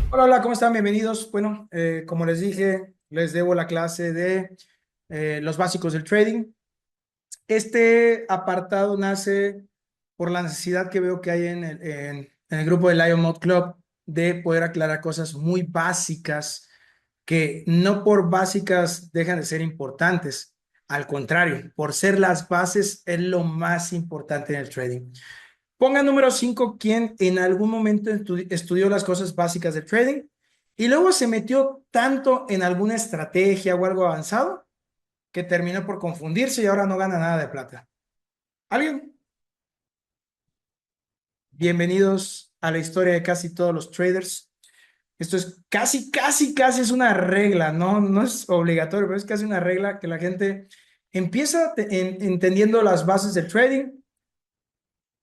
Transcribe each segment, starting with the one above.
Hola, hola, ¿cómo están? Bienvenidos. Bueno, como les dije, les debo la clase de los básicos del trading. Este apartado nace por la necesidad que veo que hay en el grupo del Lion Mode Club de poder aclarar cosas muy básicas que no por básicas dejan de ser importantes. Al contrario, por ser las bases es lo más importante en el trading. Ponga número 5 quien en algún momento estudió las cosas básicas del trading y luego se metió tanto en alguna estrategia o algo avanzado que terminó por confundirse y ahora no gana nada de plata. ¿Alguien? Bienvenidos a la historia de casi todos los traders. Esto es casi es una regla, ¿no? No es obligatorio, pero es casi una regla que la gente empieza entendiendo las bases del trading.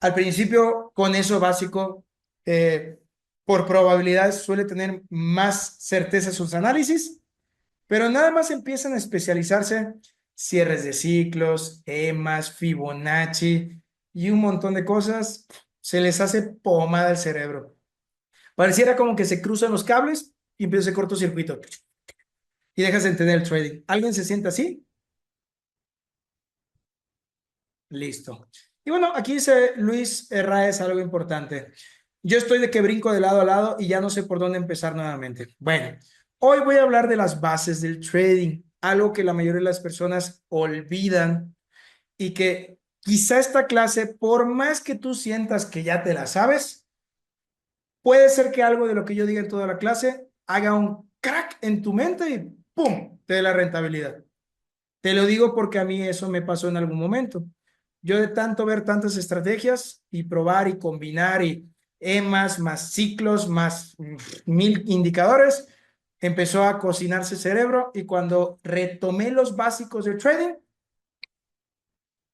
Al principio, con eso básico, eh, por probabilidades suele tener más certeza sus análisis, pero nada más empiezan a especializarse cierres de ciclos, EMAs, Fibonacci y un montón de cosas. Se les hace pomada el cerebro. Pareciera como que se cruzan los cables y empieza ese cortocircuito y dejas de entender el trading. ¿Alguien se siente así? Listo. Y bueno, aquí dice Luis Herráez algo importante. Yo estoy de que brinco de lado a lado y ya no sé por dónde empezar nuevamente. Bueno, hoy voy a hablar de las bases del trading, algo que la mayoría de las personas olvidan y que quizá esta clase, por más que tú sientas que ya te la sabes, puede ser que algo de lo que yo diga en toda la clase haga un crack en tu mente y ¡pum! Te dé la rentabilidad. Te lo digo porque a mí eso me pasó en algún momento. Yo de tanto ver tantas estrategias y probar y combinar y EMAs más ciclos más 1000 indicadores, empezó a cocinarse el cerebro y cuando retomé los básicos del trading,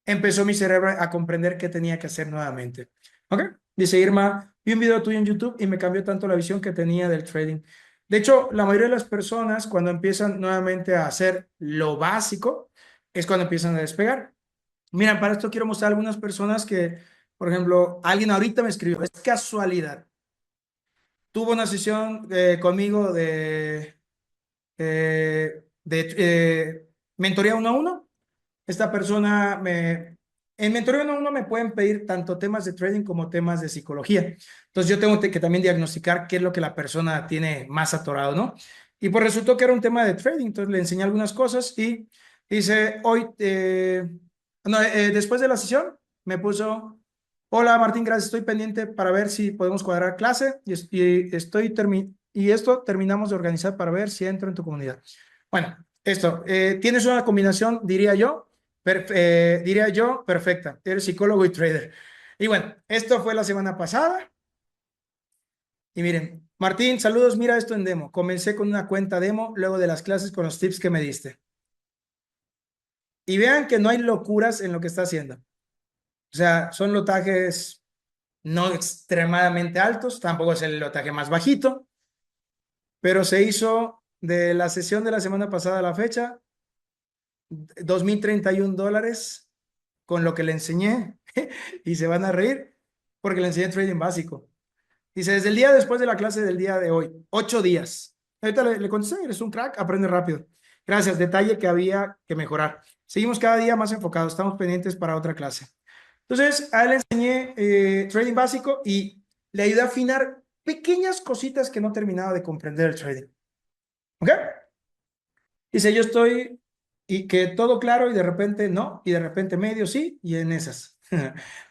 empezó mi cerebro a comprender qué tenía que hacer nuevamente. ¿Ok? Dice Irma, vi un video tuyo en YouTube y me cambió tanto la visión que tenía del trading. De hecho, la mayoría de las personas cuando empiezan nuevamente a hacer lo básico, es cuando empiezan a despegar. Mira, para esto quiero mostrar algunas personas que, por ejemplo, alguien ahorita me escribió, es casualidad. Tuvo una sesión conmigo de mentoría uno a uno. Esta persona en mentoría uno a uno me pueden pedir tanto temas de trading como temas de psicología. Entonces yo tengo que también diagnosticar qué es lo que la persona tiene más atorado, ¿no? Y pues resultó que era un tema de trading, entonces le enseñé algunas cosas y dice, hoy, no, después de la sesión, me puso, hola Martín, gracias, estoy pendiente para ver si podemos cuadrar clase y esto terminamos de organizar para ver si entro en tu comunidad. Bueno, esto, tienes una combinación, diría yo, perfecta. Eres psicólogo y trader. Y bueno, esto fue la semana pasada. Y miren, Martín, saludos, mira esto en demo. Comencé con una cuenta demo luego de las clases con los tips que me diste. Y vean que no hay locuras en lo que está haciendo. O sea, son lotajes no extremadamente altos, tampoco es el lotaje más bajito, pero se hizo de la sesión de la semana pasada a la fecha $2031 con lo que le enseñé y se van a reír porque le enseñé trading básico. Dice, desde el día después de la clase del día de hoy, 8 días. Ahorita le contesté, eres un crack, aprende rápido. Gracias, detalle que había que mejorar. Seguimos cada día más enfocados, estamos pendientes para otra clase. Entonces, a él le enseñé trading básico y le ayudé a afinar pequeñas cositas que no terminaba de comprender el trading. ¿Ok? Dice, yo estoy y que todo claro y de repente no, y de repente medio sí, y en esas.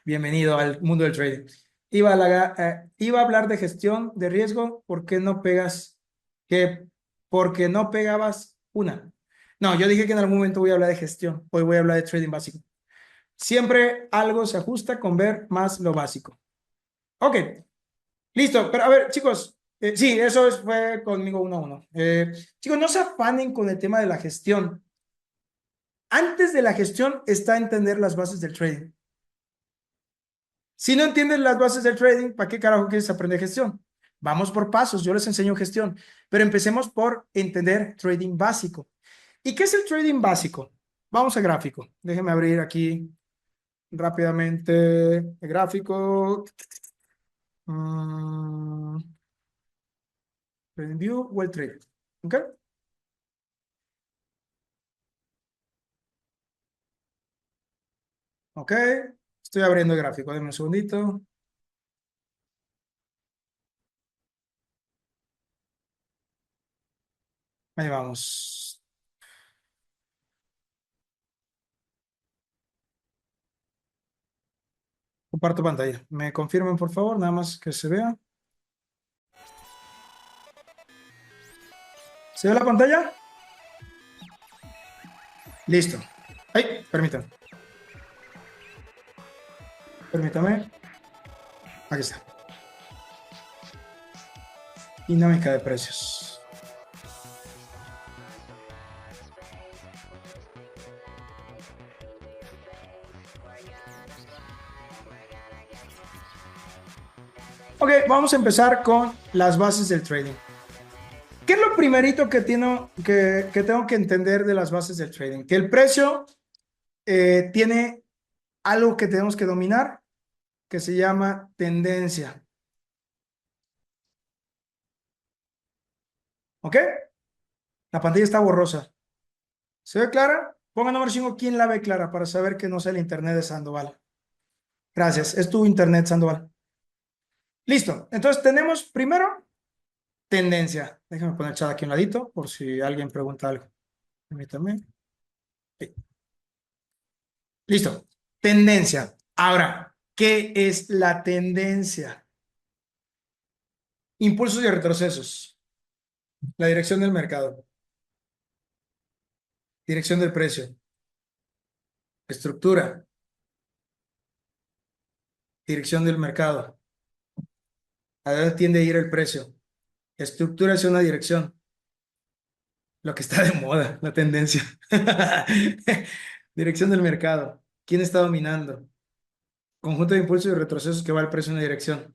Bienvenido al mundo del trading. Iba a hablar de gestión de riesgo, ¿por qué no pegas? Que porque no pegabas una. No, yo dije que en algún momento voy a hablar de gestión, hoy voy a hablar de trading básico. Siempre algo se ajusta con ver más lo básico. Ok, listo, pero a ver, chicos, sí, fue conmigo uno a uno. Chicos, no se afanen con el tema de la gestión. Antes de la gestión está entender las bases del trading. Si no entiendes las bases del trading, ¿para qué carajo quieres aprender gestión? Vamos por pasos, yo les enseño gestión, pero empecemos por entender trading básico. ¿Y qué es el trading básico? Vamos a gráfico. Déjenme abrir aquí rápidamente el gráfico. Mm, TradingView o el Trade. ¿Ok? Ok. Estoy abriendo el gráfico. Denme un segundito. Ahí vamos. Comparto pantalla. ¿Me confirmen, por favor? Nada más que se vea. ¿Se ve la pantalla? Listo. Ay, permítame. Permítame. Aquí está. Dinámica de precios. Ok, vamos a empezar con las bases del trading. ¿Qué es lo primerito que tengo que entender de las bases del trading? Que el precio tiene algo que tenemos que dominar, que se llama tendencia. ¿Ok? La pantalla está borrosa. ¿Se ve clara? Ponga número 5, ¿quién la ve clara? Para saber que no es el internet de Sandoval. Gracias, es tu internet, Sandoval. Listo, entonces tenemos primero tendencia. Déjame poner el chat aquí a un ladito por si alguien pregunta algo. Permítame. Sí. Listo, tendencia. Ahora, ¿qué es la tendencia? Impulsos y retrocesos. La dirección del mercado. Dirección del precio. Estructura. Dirección del mercado. ¿A dónde tiende a ir el precio? Estructura hacia una dirección. Lo que está de moda, la tendencia. Dirección del mercado. ¿Quién está dominando? Conjunto de impulsos y retrocesos que va al precio en una dirección.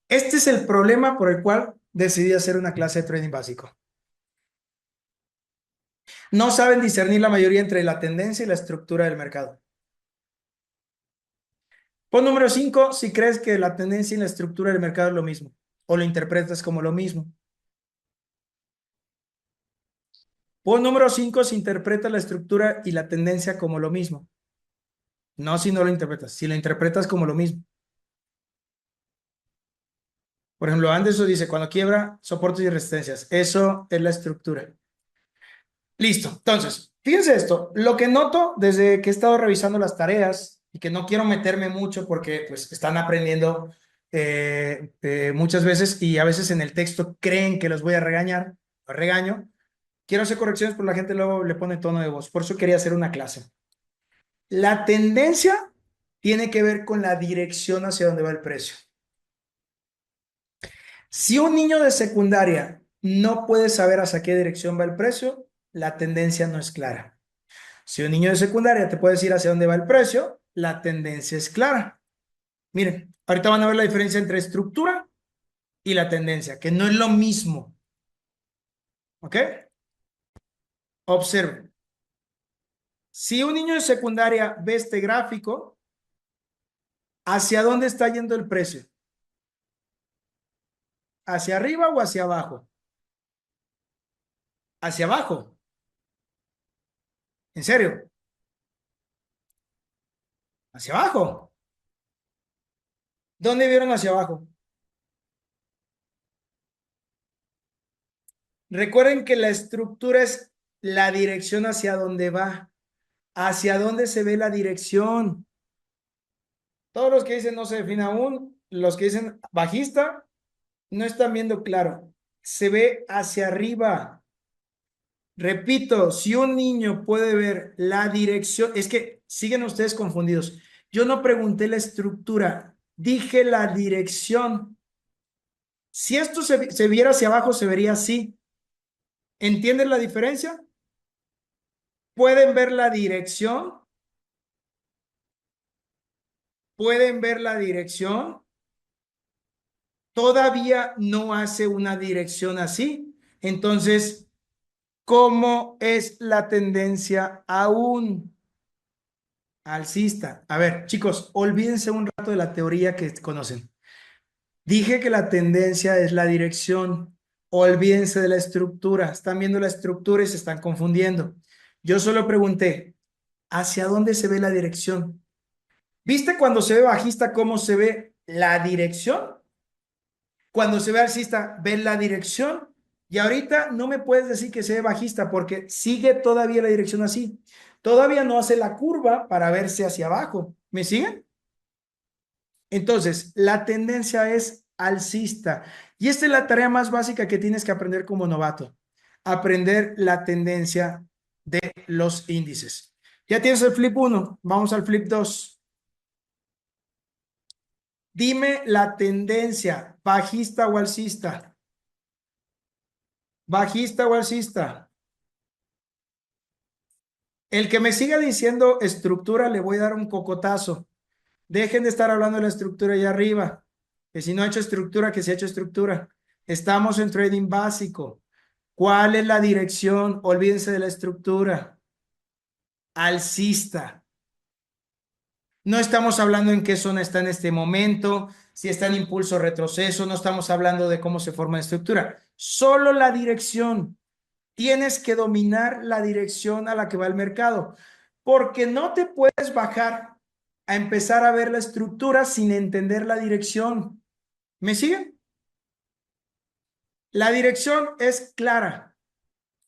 Este es el problema por el cual decidí hacer una clase de trading básico. No saben discernir la mayoría entre la tendencia y la estructura del mercado. Pon número 5 si crees que la tendencia y la estructura del mercado es lo mismo o lo interpretas como lo mismo. Pon número 5 si interpretas la estructura y la tendencia como lo mismo. No si no lo interpretas, si lo interpretas como lo mismo. Por ejemplo, Anderson dice, cuando quiebra, soportes y resistencias. Eso es la estructura. Listo. Entonces, fíjense esto. Lo que noto desde que he estado revisando las tareas y que no quiero meterme mucho porque pues están aprendiendo muchas veces y a veces en el texto creen que los voy a regañar. Los regaño. Quiero hacer correcciones, pero la gente luego le pone tono de voz. Por eso quería hacer una clase. La tendencia tiene que ver con la dirección hacia donde va el precio. Si un niño de secundaria no puede saber hacia qué dirección va el precio, la tendencia no es clara. Si un niño de secundaria te puede decir hacia dónde va el precio, la tendencia es clara. Miren, ahorita van a ver la diferencia entre estructura y la tendencia, que no es lo mismo. ¿Ok? Observen. Si un niño de secundaria ve este gráfico, ¿hacia dónde está yendo el precio? ¿Hacia arriba o hacia abajo? Hacia abajo. ¿En serio? Hacia abajo. ¿Dónde vieron hacia abajo? Recuerden que la estructura es la dirección hacia dónde va. ¿Hacia dónde se ve la dirección? Todos los que dicen no se define aún, los que dicen bajista, no están viendo claro. Se ve hacia arriba. Repito, si un niño puede ver la dirección, es que siguen ustedes confundidos. Yo no pregunté la estructura, dije la dirección. Si esto se viera hacia abajo, se vería así. ¿Entienden la diferencia? ¿Pueden ver la dirección? ¿Pueden ver la dirección? Todavía no hace una dirección así. Entonces, ¿cómo es la tendencia aún alcista? A ver, chicos, olvídense un rato de la teoría que conocen. Dije que la tendencia es la dirección. Olvídense de la estructura. Están viendo la estructura y se están confundiendo. Yo solo pregunté, ¿hacia dónde se ve la dirección? ¿Viste cuando se ve bajista cómo se ve la dirección? Cuando se ve alcista, ¿ves la dirección? Y ahorita no me puedes decir que se ve bajista porque sigue todavía la dirección así. Todavía no hace la curva para verse hacia abajo. ¿Me siguen? Entonces, la tendencia es alcista. Y esta es la tarea más básica que tienes que aprender como novato. Aprender la tendencia de los índices. Ya tienes el flip uno. Vamos al flip 2. Dime la tendencia, bajista o alcista. Bajista o alcista. El que me siga diciendo estructura, le voy a dar un cocotazo. Dejen de estar hablando de la estructura allá arriba. Que si no ha hecho estructura, que se ha hecho estructura. Estamos en trading básico. ¿Cuál es la dirección? Olvídense de la estructura. Alcista. No estamos hablando en qué zona está en este momento, si está en impulso o retroceso, no estamos hablando de cómo se forma la estructura. Solo la dirección. Tienes que dominar la dirección a la que va el mercado, porque no te puedes bajar a empezar a ver la estructura sin entender la dirección. ¿Me siguen? La dirección es clara,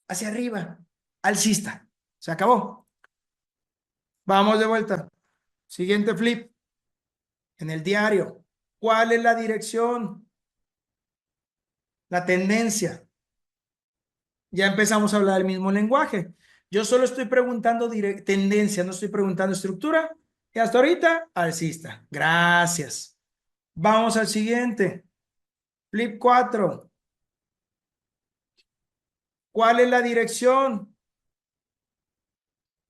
hacia arriba, alcista. Se acabó. Vamos de vuelta. Siguiente flip en el diario. ¿Cuál es la dirección? La tendencia. Ya empezamos a hablar el mismo lenguaje. Yo solo estoy preguntando tendencia, no estoy preguntando estructura. Y hasta ahorita, alcista. Gracias. Vamos al siguiente. Flip 4. ¿Cuál es la dirección?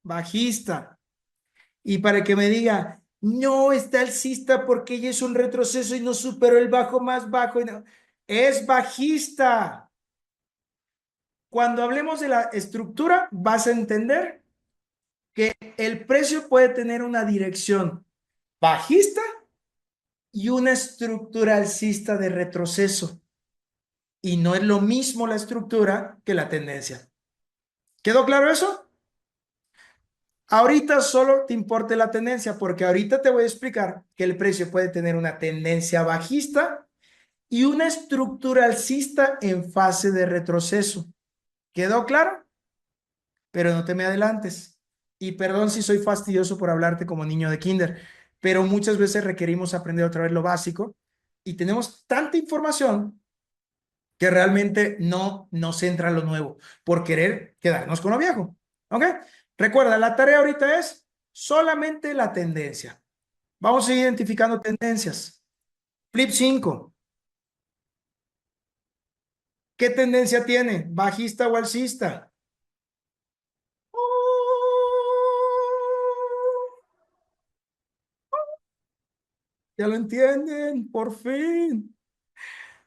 Bajista. Y para que me diga, no está alcista porque ya es un retroceso y no superó el bajo más bajo. Es bajista. Cuando hablemos de la estructura, vas a entender que el precio puede tener una dirección bajista y una estructura alcista de retroceso. Y no es lo mismo la estructura que la tendencia. ¿Quedó claro eso? Ahorita solo te importa la tendencia, porque ahorita te voy a explicar que el precio puede tener una tendencia bajista y una estructura alcista en fase de retroceso. ¿Quedó claro? Pero no te me adelantes. Y perdón si soy fastidioso por hablarte como niño de kinder, pero muchas veces requerimos aprender otra vez lo básico y tenemos tanta información que realmente no nos entra lo nuevo por querer quedarnos con lo viejo. ¿Ok? Recuerda, la tarea ahorita es solamente la tendencia. Vamos a ir identificando tendencias. Flip 5. ¿Qué tendencia tiene? ¿Bajista o alcista? ¿Ya lo entienden? Por fin.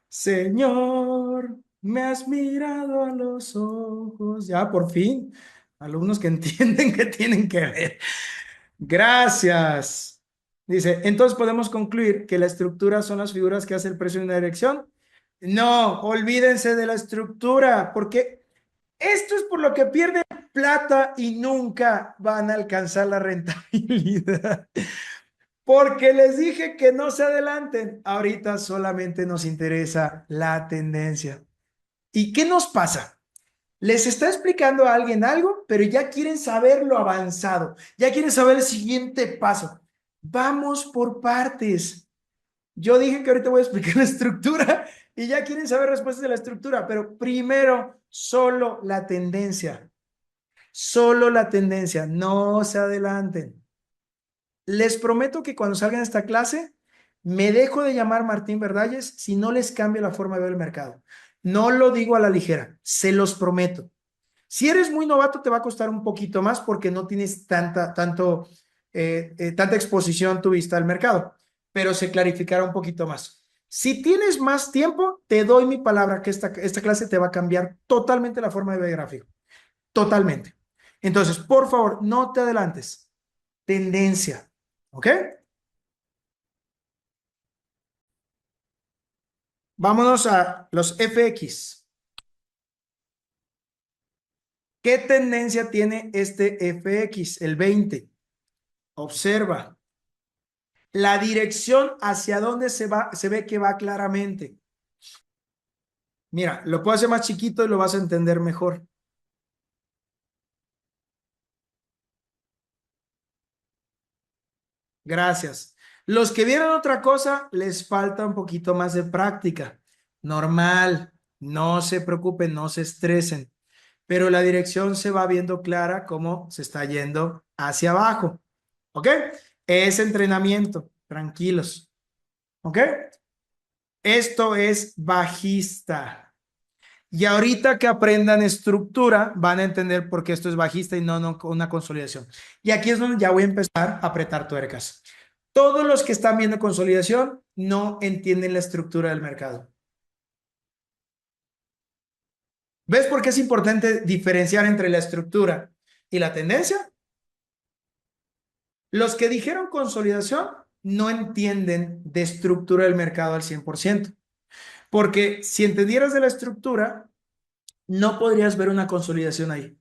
Señor, me has mirado a los ojos. Ya, por fin. Alumnos que entienden que tienen que ver. Gracias. Dice, entonces podemos concluir que la estructura son las figuras que hace el precio en una dirección. No, olvídense de la estructura, porque esto es por lo que pierden plata y nunca van a alcanzar la rentabilidad. Porque les dije que no se adelanten. Ahorita solamente nos interesa la tendencia. ¿Y qué nos pasa? Les está explicando a alguien algo, pero ya quieren saber lo avanzado, ya quieren saber el siguiente paso. Vamos por partes. Yo dije que ahorita voy a explicar la estructura y ya quieren saber respuestas de la estructura, pero primero solo la tendencia. Solo la tendencia, no se adelanten. Les prometo que cuando salgan de esta clase, me dejo de llamar Martín Verdalles si no les cambia la forma de ver el mercado. No lo digo a la ligera, se los prometo. Si eres muy novato, te va a costar un poquito más porque no tienes tanta exposición tu vista al mercado, pero se clarificará un poquito más. Si tienes más tiempo, te doy mi palabra que esta clase te va a cambiar totalmente la forma de ver el gráfico. Totalmente. Entonces, por favor, no te adelantes. Tendencia. ¿Ok? Vámonos a los FX. ¿Qué tendencia tiene este FX, el 20? Observa. La dirección hacia dónde se va, se ve que va claramente. Mira, lo puedo hacer más chiquito y lo vas a entender mejor. Gracias. Los que vieron otra cosa, les falta un poquito más de práctica. Normal, no se preocupen, no se estresen, pero la dirección se va viendo clara como se está yendo hacia abajo. ¿Ok? Es entrenamiento, tranquilos. ¿Ok? Esto es bajista. Y ahorita que aprendan estructura, van a entender por qué esto es bajista y no una consolidación. Y aquí es donde ya voy a empezar a apretar tuercas. Todos los que están viendo consolidación no entienden la estructura del mercado. ¿Ves por qué es importante diferenciar entre la estructura y la tendencia? Los que dijeron consolidación no entienden de estructura del mercado al 100%. Porque si entendieras de la estructura, no podrías ver una consolidación ahí.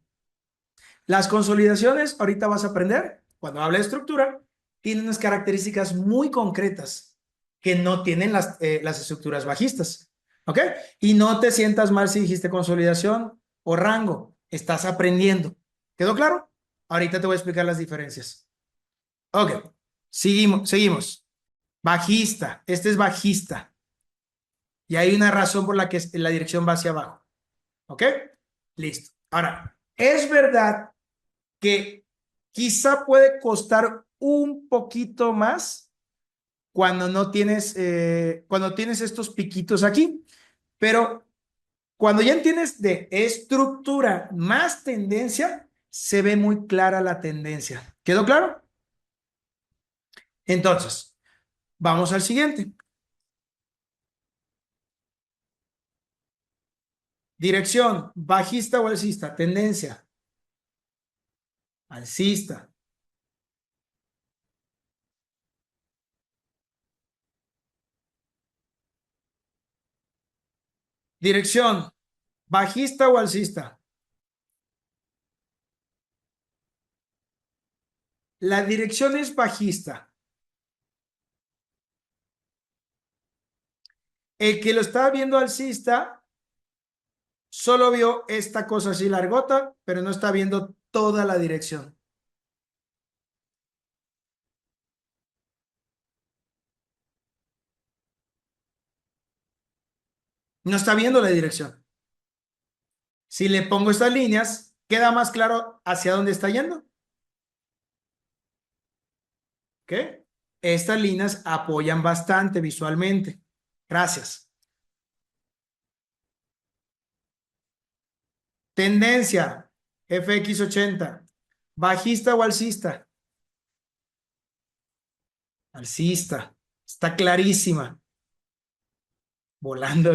Las consolidaciones, ahorita vas a aprender, cuando habla de estructura, tienen unas características muy concretas que no tienen las estructuras bajistas. ¿Ok? Y no te sientas mal si dijiste consolidación o rango. Estás aprendiendo. ¿Quedó claro? Ahorita te voy a explicar las diferencias. Ok. Seguimos. Bajista. Este es bajista. Y hay una razón por la que la dirección va hacia abajo. ¿Ok? Listo. Ahora, es verdad que quizá puede costar un poquito más cuando tienes estos piquitos aquí, pero cuando ya tienes de estructura más tendencia, se ve muy clara la tendencia. ¿Quedó claro? Entonces, vamos al siguiente. Dirección, bajista o alcista, tendencia, alcista. Dirección, bajista o alcista. La dirección es bajista. El que lo estaba viendo alcista solo vio esta cosa así largota, pero no está viendo toda la dirección. No está viendo la dirección. Si le pongo estas líneas, queda más claro hacia dónde está yendo. ¿Ok? Estas líneas apoyan bastante visualmente. Gracias. Tendencia, FX80. Bajista o alcista. Alcista. Está clarísima. Volando.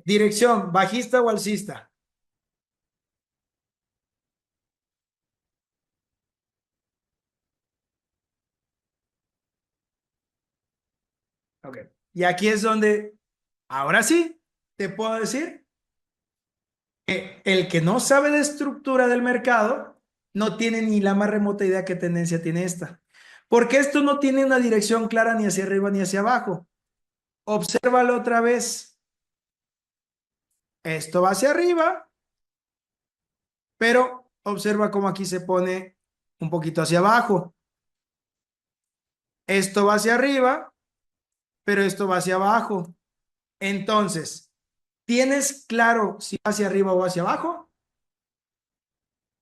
Dirección, bajista o alcista. Ok. Y aquí es donde, ahora sí, te puedo decir que el que no sabe de estructura del mercado no tiene ni la más remota idea qué tendencia tiene esta. Porque esto no tiene una dirección clara ni hacia arriba ni hacia abajo. Obsérvalo otra vez. Esto va hacia arriba, pero observa cómo aquí se pone un poquito hacia abajo. Esto va hacia arriba, pero esto va hacia abajo. Entonces, ¿tienes claro si va hacia arriba o hacia abajo?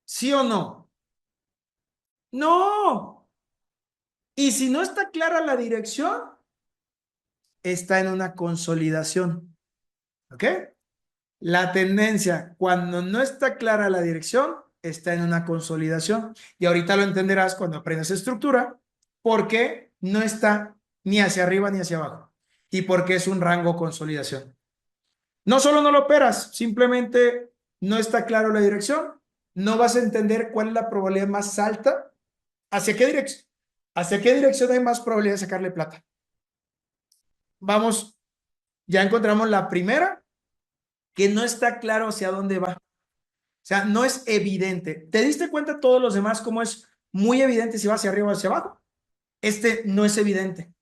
¿Sí o no? No. Y si no está clara la dirección, está en una consolidación. ¿Ok? La tendencia, cuando no está clara la dirección, está en una consolidación. Y ahorita lo entenderás cuando aprendas estructura, porque no está ni hacia arriba ni hacia abajo. Y porque es un rango consolidación. No solo no lo operas, simplemente no está claro la dirección. No vas a entender cuál es la probabilidad más alta. ¿Hacia qué dirección hay más probabilidad de sacarle plata? Vamos Ya encontramos la primera, que no está claro hacia dónde va. O sea, no es evidente. ¿Te diste cuenta todos los demás cómo es muy evidente si va hacia arriba o hacia abajo? Este no es evidente.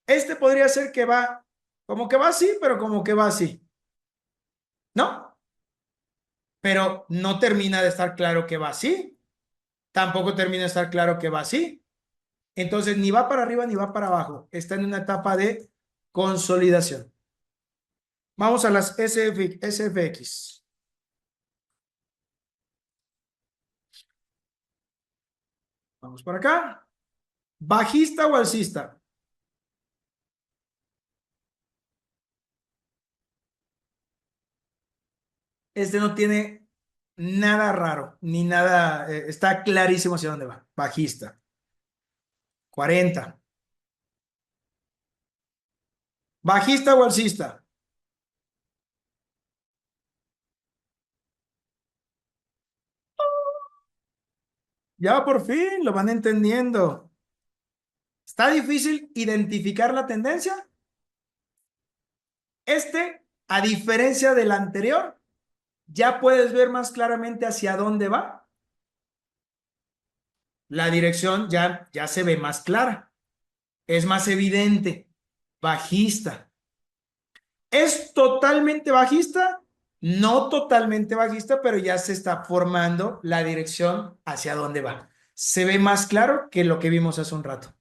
Este podría ser que va, como que va así, pero como que va así. ¿No? Pero no termina de estar claro que va así. Tampoco termina de estar claro que va así. Entonces, ni va para arriba ni va para abajo. Está en una etapa de consolidación. Vamos a las SFX. Vamos por acá. ¿Bajista o alcista? Este no tiene nada raro, ni nada, está clarísimo hacia dónde va. Bajista. 40. ¿Bajista o alcista? Ya por fin lo van entendiendo. ¿Está difícil identificar la tendencia? A diferencia del anterior, ya puedes ver más claramente hacia dónde va. La dirección ya se ve más clara. Es más evidente. Bajista. ¿Es totalmente bajista? No totalmente bajista, pero ya se está formando la dirección hacia dónde va. Se ve más claro que lo que vimos hace un rato.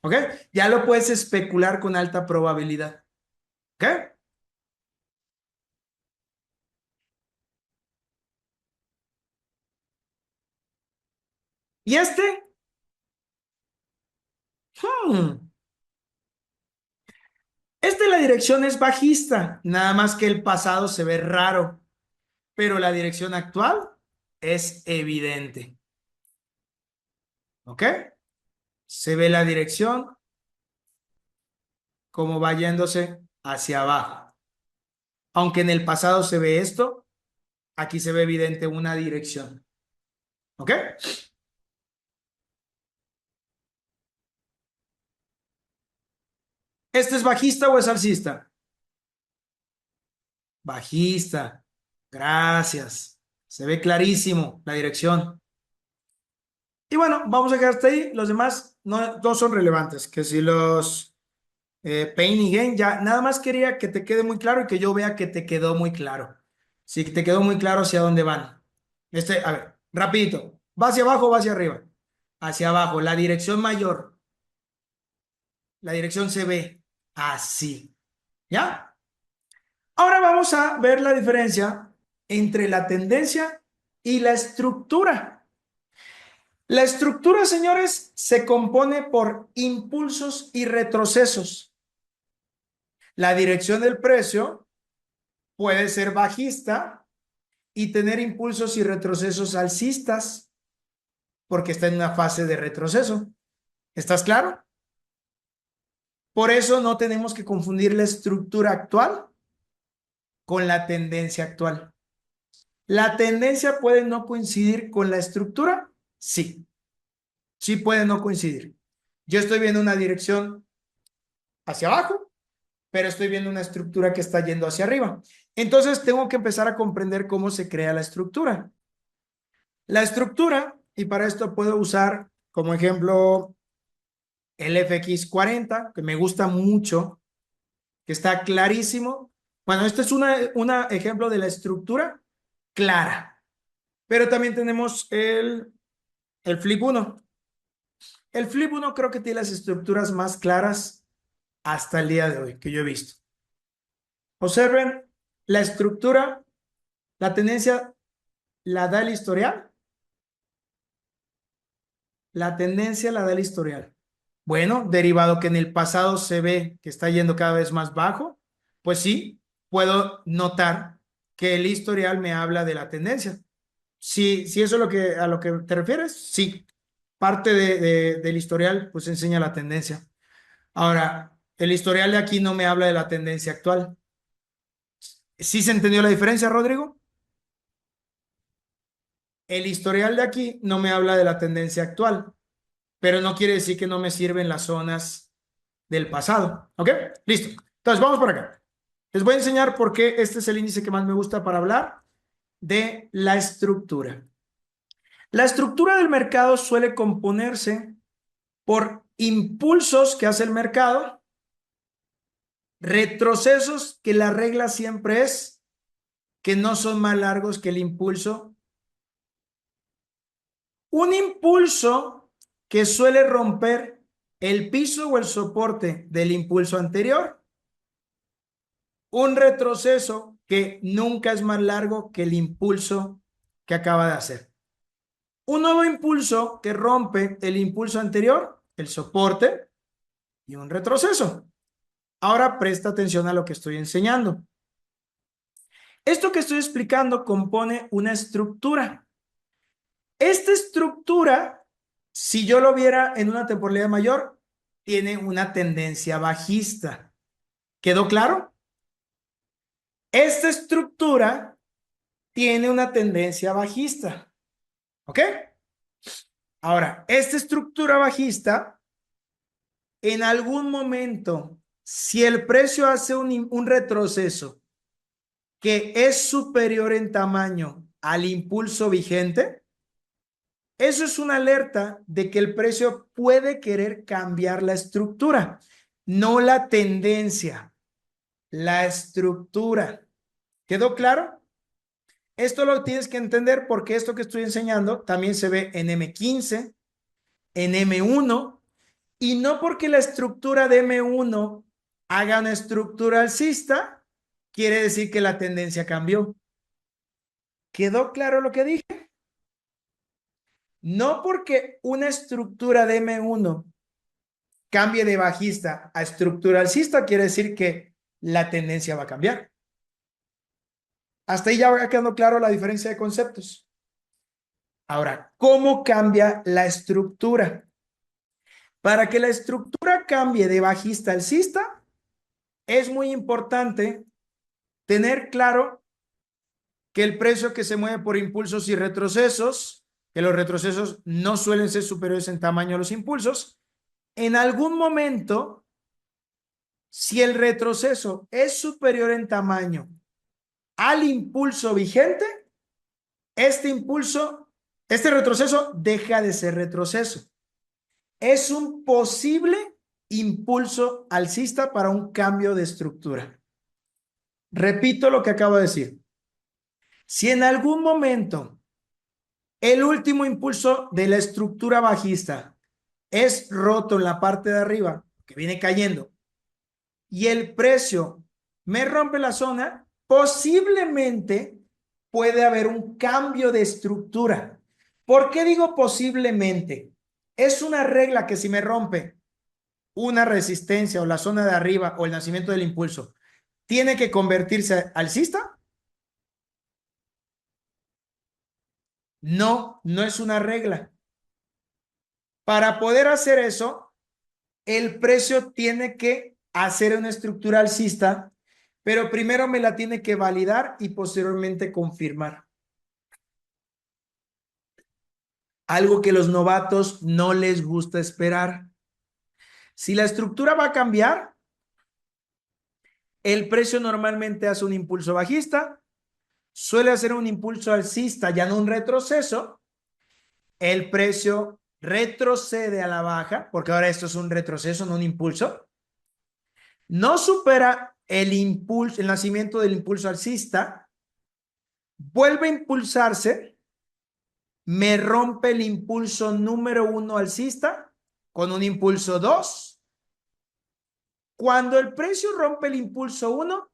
¿Ok? Ya lo puedes especular con alta probabilidad. ¿Ok? ¿Y este? Hmm. La dirección es bajista, nada más que el pasado se ve raro, pero la dirección actual es evidente. ¿Ok? Se ve la dirección como va yéndose hacia abajo. Aunque en el pasado se ve esto, aquí se ve evidente una dirección. ¿Ok? ¿Este es bajista o es alcista? Bajista. Gracias. Se ve clarísimo la dirección. Y bueno, vamos a quedar hasta ahí. Los demás no son relevantes. Que si los Pain y Gain, ya nada más quería que te quede muy claro y que yo vea que te quedó muy claro. Si te quedó muy claro hacia dónde van. A ver, rapidito. ¿Va hacia abajo o va hacia arriba? Hacia abajo. La dirección mayor. La dirección se ve así. ¿Ya? Ahora vamos a ver la diferencia entre la tendencia y la estructura. La estructura, señores, se compone por impulsos y retrocesos. La dirección del precio puede ser bajista y tener impulsos y retrocesos alcistas porque está en una fase de retroceso. ¿Estás claro? Por eso no tenemos que confundir la estructura actual con la tendencia actual. ¿La tendencia puede no coincidir con la estructura? Sí, sí puede no coincidir. Yo estoy viendo una dirección hacia abajo, pero estoy viendo una estructura que está yendo hacia arriba. Entonces tengo que empezar a comprender cómo se crea la estructura. La estructura, y para esto puedo usar como ejemplo el FX40, que me gusta mucho, que está clarísimo. Bueno, este es un ejemplo de la estructura clara, pero también tenemos el Flip 1. El Flip 1 creo que tiene las estructuras más claras hasta el día de hoy que yo he visto. Observen la estructura, la tendencia la da el historial. La tendencia la da el historial. Bueno, derivado que en el pasado se ve que está yendo cada vez más bajo, pues sí, puedo notar que el historial me habla de la tendencia. Si eso es a lo que te refieres, sí. Parte del historial pues enseña la tendencia. Ahora, el historial de aquí no me habla de la tendencia actual. ¿Sí se entendió la diferencia, Rodrigo? El historial de aquí no me habla de la tendencia actual, pero no quiere decir que no me sirven las zonas del pasado. ¿Ok? Listo. Entonces, vamos por acá. Les voy a enseñar por qué este es el índice que más me gusta para hablar de la estructura. La estructura del mercado suele componerse por impulsos que hace el mercado, retrocesos que la regla siempre es que no son más largos que el impulso. Un impulso que suele romper el piso o el soporte del impulso anterior. Un retroceso que nunca es más largo que el impulso que acaba de hacer. Un nuevo impulso que rompe el impulso anterior, el soporte, y un retroceso. Ahora presta atención a lo que estoy enseñando. Esto que estoy explicando compone una estructura. Esta estructura, si yo lo viera en una temporalidad mayor, tiene una tendencia bajista. ¿Quedó claro? Esta estructura tiene una tendencia bajista. ¿Ok? Ahora, esta estructura bajista, en algún momento, si el precio hace un retroceso que es superior en tamaño al impulso vigente, eso es una alerta de que el precio puede querer cambiar la estructura, no la tendencia, la estructura. ¿Quedó claro? Esto lo tienes que entender porque esto que estoy enseñando también se ve en M15, en M1, y no porque la estructura de M1 haga una estructura alcista, quiere decir que la tendencia cambió. ¿Quedó claro lo que dije? No porque una estructura de M1 cambie de bajista a estructura alcista, quiere decir que la tendencia va a cambiar. Hasta ahí ya va quedando claro la diferencia de conceptos. Ahora, ¿cómo cambia la estructura? Para que la estructura cambie de bajista a alcista, es muy importante tener claro que el precio que se mueve por impulsos y retrocesos, que los retrocesos no suelen ser superiores en tamaño a los impulsos, en algún momento, si el retroceso es superior en tamaño al impulso vigente, este retroceso deja de ser retroceso. Es un posible impulso alcista para un cambio de estructura. Repito lo que acabo de decir. Si en algún momento el último impulso de la estructura bajista es roto en la parte de arriba, que viene cayendo, y el precio me rompe la zona, posiblemente puede haber un cambio de estructura. ¿Por qué digo posiblemente? Es una regla que si me rompe una resistencia o la zona de arriba o el nacimiento del impulso, ¿tiene que convertirse alcista? No, no es una regla. Para poder hacer eso, el precio tiene que hacer una estructura alcista, pero primero me la tiene que validar y posteriormente confirmar. Algo que los novatos no les gusta esperar. Si la estructura va a cambiar, el precio normalmente hace un impulso bajista, suele hacer un impulso alcista, ya no un retroceso. El precio retrocede a la baja, porque ahora esto es un retroceso, no un impulso. No supera el impulso, el nacimiento del impulso alcista, vuelve a impulsarse, me rompe el impulso número 1 alcista con un impulso 2. Cuando el precio rompe el impulso 1,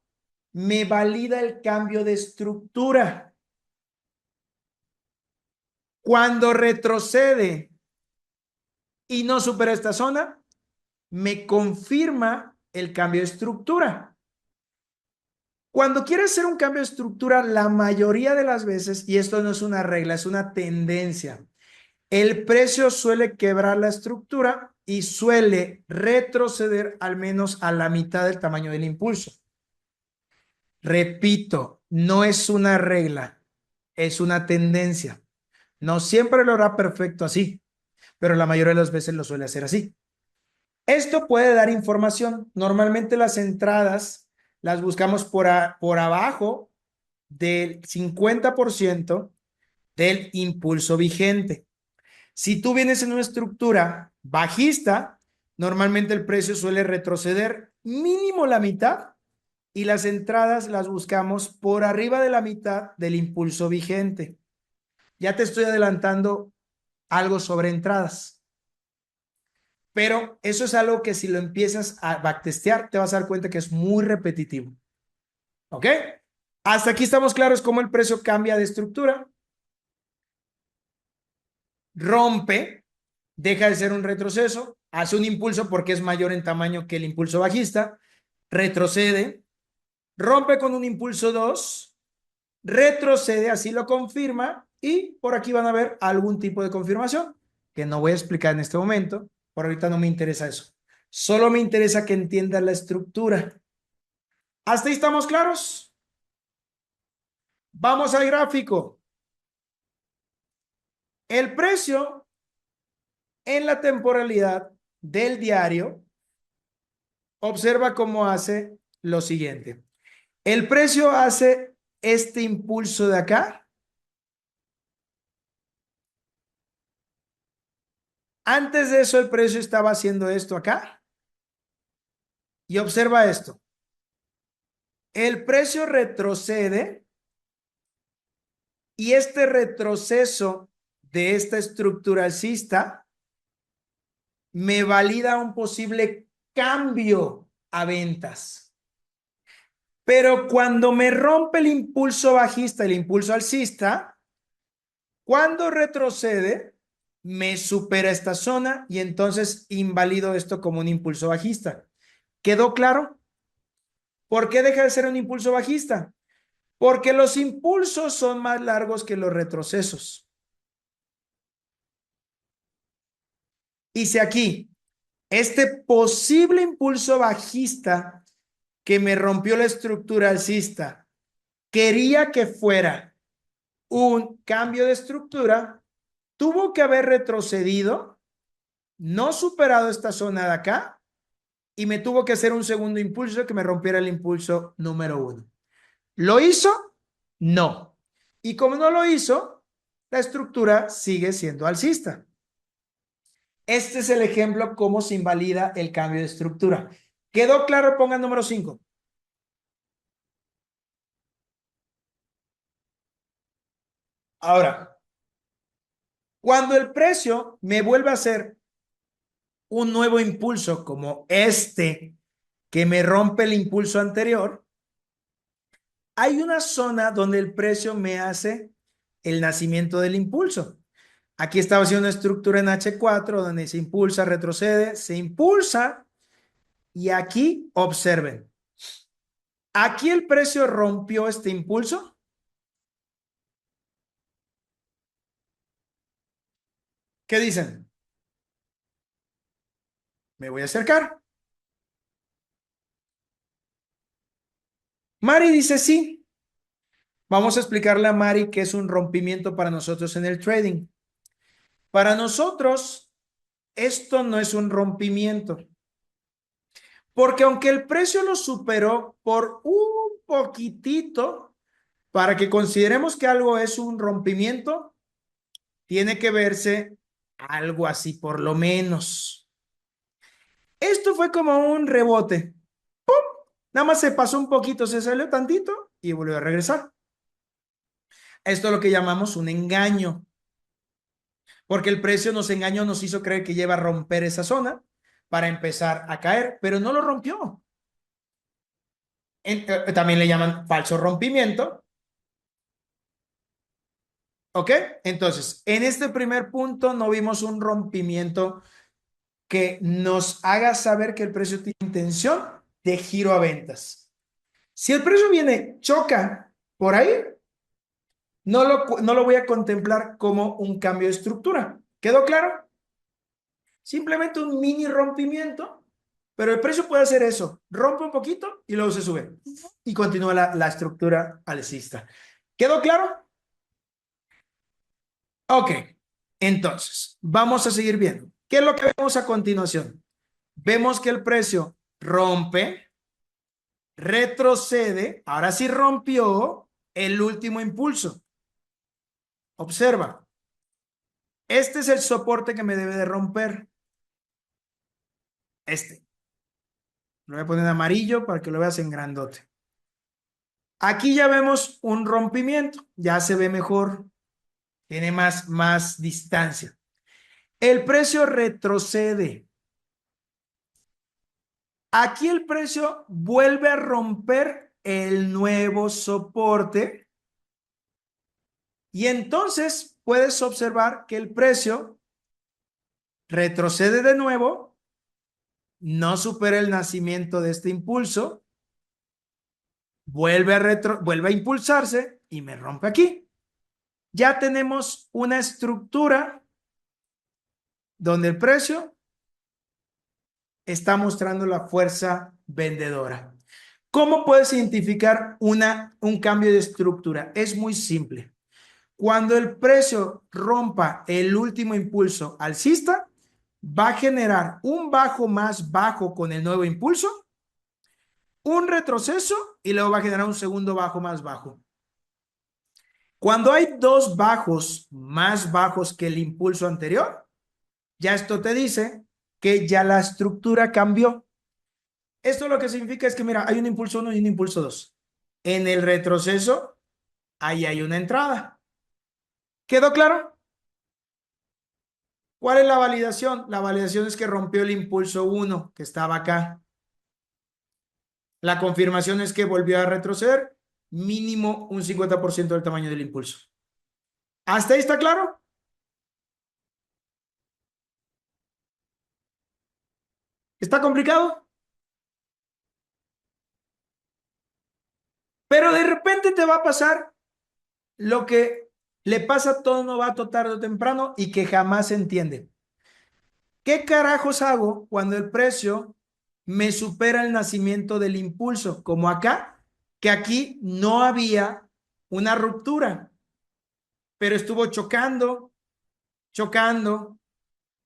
me valida el cambio de estructura. Cuando retrocede y no supera esta zona, me confirma el cambio de estructura. Cuando quieres hacer un cambio de estructura, la mayoría de las veces, y esto no es una regla, es una tendencia, el precio suele quebrar la estructura y suele retroceder al menos a la mitad del tamaño del impulso. Repito, no es una regla, es una tendencia. No siempre lo hará perfecto así, pero la mayoría de las veces lo suele hacer así. Esto puede dar información. Normalmente las entradas las buscamos por abajo del 50% del impulso vigente. Si tú vienes en una estructura bajista, normalmente el precio suele retroceder mínimo la mitad y las entradas las buscamos por arriba de la mitad del impulso vigente. Ya te estoy adelantando algo sobre entradas, pero eso es algo que si lo empiezas a backtestear te vas a dar cuenta que es muy repetitivo. ¿Ok? Hasta aquí estamos claros cómo el precio cambia de estructura, rompe, deja de ser un retroceso, hace un impulso porque es mayor en tamaño que el impulso bajista, retrocede, rompe con un impulso 2, retrocede, así lo confirma, y por aquí van a ver algún tipo de confirmación que no voy a explicar en este momento, por ahorita no me interesa eso. Solo me interesa que entiendas la estructura. ¿Hasta ahí estamos claros? Vamos al gráfico. El precio en la temporalidad del diario, observa cómo hace lo siguiente. El precio hace este impulso de acá. Antes de eso, el precio estaba haciendo esto acá. Y observa esto. El precio retrocede y este retroceso de esta estructura alcista me valida un posible cambio a ventas. Pero cuando me rompe el impulso bajista, el impulso alcista, cuando retrocede, me supera esta zona y entonces invalido esto como un impulso bajista. ¿Quedó claro? ¿Por qué deja de ser un impulso bajista? Porque los impulsos son más largos que los retrocesos. Y si aquí, este posible impulso bajista que me rompió la estructura alcista, quería que fuera un cambio de estructura, tuvo que haber retrocedido, no superado esta zona de acá, y me tuvo que hacer un segundo impulso que me rompiera el impulso número 1. ¿Lo hizo? No. Y como no lo hizo, la estructura sigue siendo alcista. Este es el ejemplo cómo se invalida el cambio de estructura. ¿Quedó claro? Pongan número 5. Ahora, cuando el precio me vuelve a hacer un nuevo impulso como este que me rompe el impulso anterior, hay una zona donde el precio me hace el nacimiento del impulso. Aquí estaba haciendo una estructura en H4 donde se impulsa, retrocede, se impulsa y aquí observen. Aquí el precio rompió este impulso. ¿Qué dicen? Me voy a acercar. Mari dice sí. Vamos a explicarle a Mari qué es un rompimiento para nosotros en el trading. Para nosotros, esto no es un rompimiento. Porque aunque el precio lo superó por un poquitito, para que consideremos que algo es un rompimiento, tiene que verse algo así por lo menos. Esto fue como un rebote. Nada más se pasó un poquito, se salió tantito y volvió a regresar. Esto es lo que llamamos un engaño, porque el precio nos engañó, nos hizo creer que lleva a romper esa zona para empezar a caer, pero no lo rompió. También le llaman falso rompimiento. ¿Ok? Entonces, en este primer punto no vimos un rompimiento que nos haga saber que el precio tiene intención de giro a ventas. Si el precio viene, choca por ahí, no lo voy a contemplar como un cambio de estructura. ¿Quedó claro? Simplemente un mini rompimiento, pero el precio puede hacer eso, rompe un poquito y luego se sube y continúa la estructura alcista. ¿Quedó claro? Ok, entonces vamos a seguir viendo. ¿Qué es lo que vemos a continuación? Vemos que el precio rompe, retrocede, ahora sí rompió el último impulso. Observa, este es el soporte que me debe de romper. Este. Lo voy a poner en amarillo para que lo veas en grandote. Aquí ya vemos un rompimiento, ya se ve mejor, tiene más distancia. El precio retrocede. Aquí el precio vuelve a romper el nuevo soporte y entonces puedes observar que el precio retrocede de nuevo, no supera el nacimiento de este impulso, vuelve a impulsarse y me rompe aquí. Ya tenemos una estructura donde el precio está mostrando la fuerza vendedora. ¿Cómo puedes identificar un cambio de estructura? Es muy simple. Cuando el precio rompa el último impulso alcista, va a generar un bajo más bajo con el nuevo impulso, un retroceso y luego va a generar un segundo bajo más bajo. Cuando hay dos bajos más bajos que el impulso anterior, ya esto te dice que ya la estructura cambió. Esto lo que significa es que, mira, hay un impulso 1 y un impulso 2. En el retroceso, ahí hay una entrada. ¿Quedó claro? ¿Cuál es la validación? La validación es que rompió el impulso 1 que estaba acá. La confirmación es que volvió a retroceder mínimo un 50% del tamaño del impulso. ¿Hasta ahí está claro? ¿Está complicado? Pero de repente te va a pasar lo que le pasa a todo novato tarde o temprano y que jamás se entiende. ¿Qué carajos hago cuando el precio me supera el nacimiento del impulso? Como acá, que aquí no había una ruptura, pero estuvo chocando, chocando,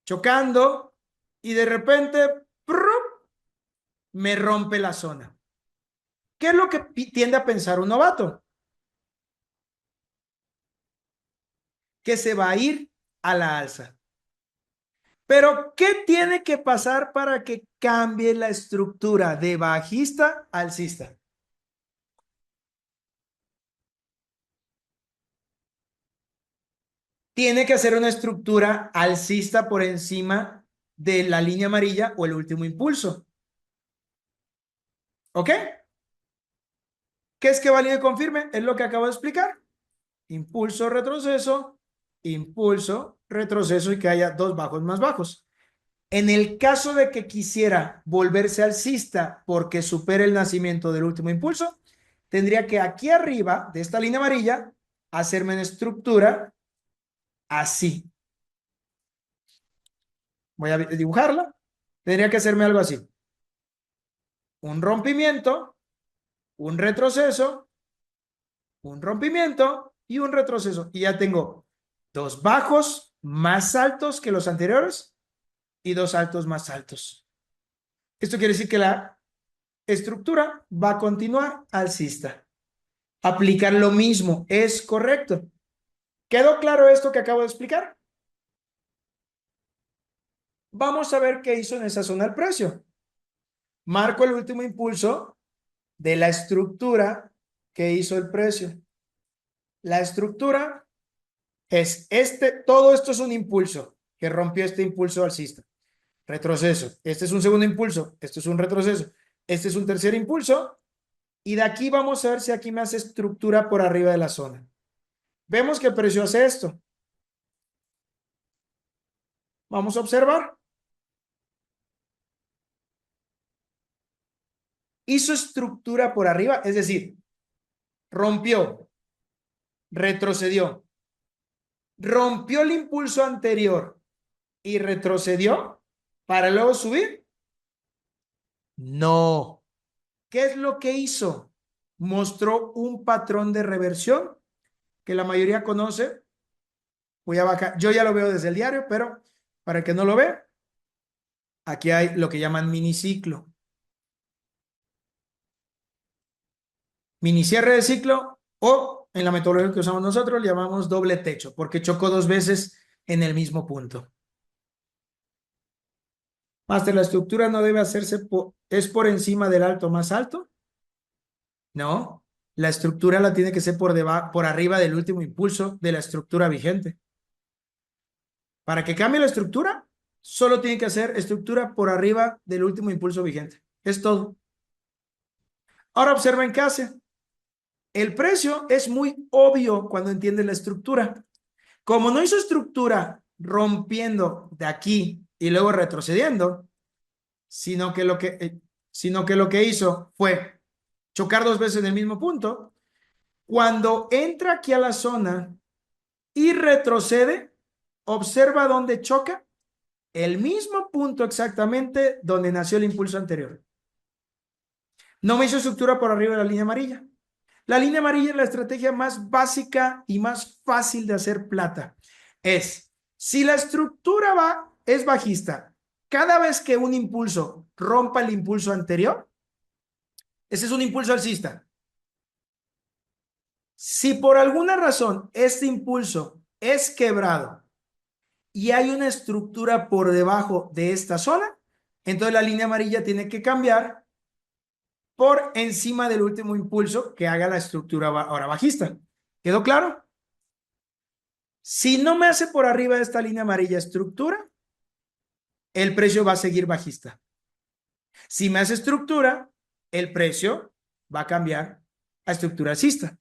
chocando y de repente ¡prum!, me rompe la zona. ¿Qué es lo que tiende a pensar un novato? Que se va a ir a la alza. Pero, ¿qué tiene que pasar para que cambie la estructura de bajista a alcista? Tiene que hacer una estructura alcista por encima de la línea amarilla o el último impulso. ¿Ok? ¿Qué es que valide y confirme? Es lo que acabo de explicar. Impulso, retroceso, impulso, retroceso y que haya dos bajos más bajos. En el caso de que quisiera volverse alcista porque supere el nacimiento del último impulso, tendría que aquí arriba de esta línea amarilla hacerme una estructura así. Voy a dibujarla. Tendría que hacerme algo así. Un rompimiento, un retroceso, un rompimiento y un retroceso. Y ya tengo dos bajos más altos que los anteriores y dos altos más altos. Esto quiere decir que la estructura va a continuar alcista. Aplicar lo mismo es correcto. ¿Quedó claro esto que acabo de explicar? Vamos a ver qué hizo en esa zona el precio. Marco el último impulso de la estructura que hizo el precio. La estructura es todo esto es un impulso que rompió este impulso alcista. Retroceso. Este es un segundo impulso. Esto es un retroceso. Este es un tercer impulso. Y de aquí vamos a ver si aquí me hace estructura por arriba de la zona. Vemos que el precio hace esto. Vamos a observar. Hizo estructura por arriba, es decir, rompió, retrocedió, rompió el impulso anterior y retrocedió para luego subir. No. ¿Qué es lo que hizo? Mostró un patrón de reversión que la mayoría conoce. Voy a bajar. Yo ya lo veo desde el diario, pero para el que no lo ve, aquí hay lo que llaman miniciclo. mini cierre de ciclo o en la metodología que usamos nosotros le llamamos doble techo porque chocó dos veces en el mismo punto. Master, la estructura no debe hacerse, ¿es por encima del alto más alto? No, la estructura la tiene que ser por arriba del último impulso de la estructura vigente. Para que cambie la estructura, solo tiene que hacer estructura por arriba del último impulso vigente. Es todo. Ahora observen qué hace. El precio es muy obvio cuando entiendes la estructura. Como no hizo estructura rompiendo de aquí y luego retrocediendo, sino que lo que hizo fue chocar dos veces en el mismo punto, cuando entra aquí a la zona y retrocede, observa dónde choca, el mismo punto exactamente donde nació el impulso anterior. No me hizo estructura por arriba de la línea amarilla. La línea amarilla es la estrategia más básica y más fácil de hacer plata. Si la estructura es bajista, cada vez que un impulso rompa el impulso anterior, ese es un impulso alcista. Si por alguna razón este impulso es quebrado y hay una estructura por debajo de esta zona, entonces la línea amarilla tiene que cambiar por encima del último impulso que haga la estructura ahora bajista. ¿Quedó claro? Si no me hace por arriba de esta línea amarilla estructura, el precio va a seguir bajista. Si me hace estructura, el precio va a cambiar a estructura alcista.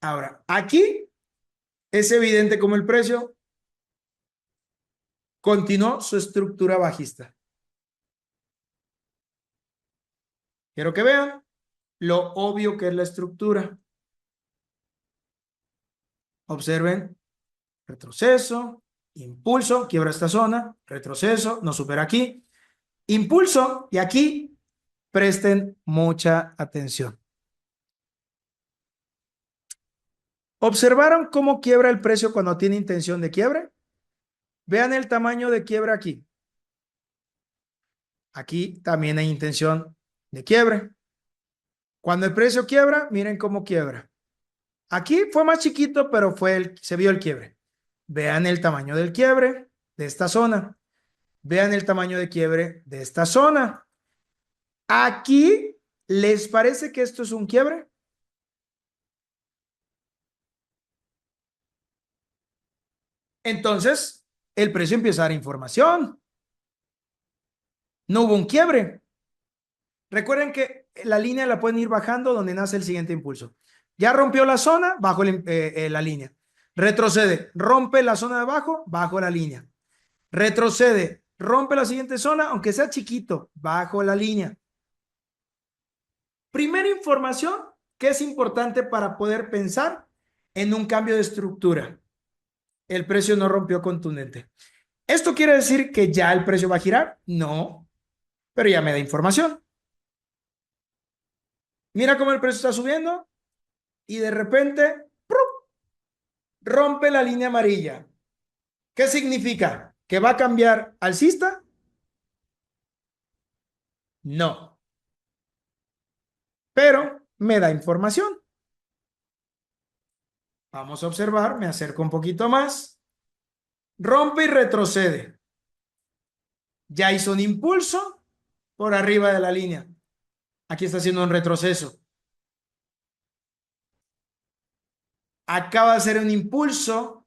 Ahora, aquí es evidente como el precio continuó su estructura bajista. Quiero que vean lo obvio que es la estructura. Observen, retroceso, impulso, quiebra esta zona, retroceso, no supera aquí, impulso, y aquí presten mucha atención. ¿Observaron cómo quiebra el precio cuando tiene intención de quiebre? Vean el tamaño de quiebra aquí. Aquí también hay intención de quiebre. Cuando el precio quiebra, miren cómo quiebra. Aquí fue más chiquito, pero se vio el quiebre. Vean el tamaño del quiebre de esta zona. Vean el tamaño de quiebre de esta zona. Aquí, ¿les parece que esto es un quiebre? Entonces, el precio empieza a dar información. No hubo un quiebre. Recuerden que la línea la pueden ir bajando donde nace el siguiente impulso. Ya rompió la zona, bajo la línea. Retrocede, rompe la zona de abajo, bajo la línea. Retrocede, rompe la siguiente zona, aunque sea chiquito, bajo la línea. Primera información que es importante para poder pensar en un cambio de estructura. El precio no rompió contundente. ¿Esto quiere decir que ya el precio va a girar? No, pero ya me da información. Mira cómo el precio está subiendo y de repente ¡prum!, rompe la línea amarilla. ¿Qué significa? ¿Que va a cambiar alcista? No, pero me da información. Vamos a observar, me acerco un poquito más. Rompe y retrocede. Ya hizo un impulso por arriba de la línea. Aquí está haciendo un retroceso. Acaba de hacer un impulso.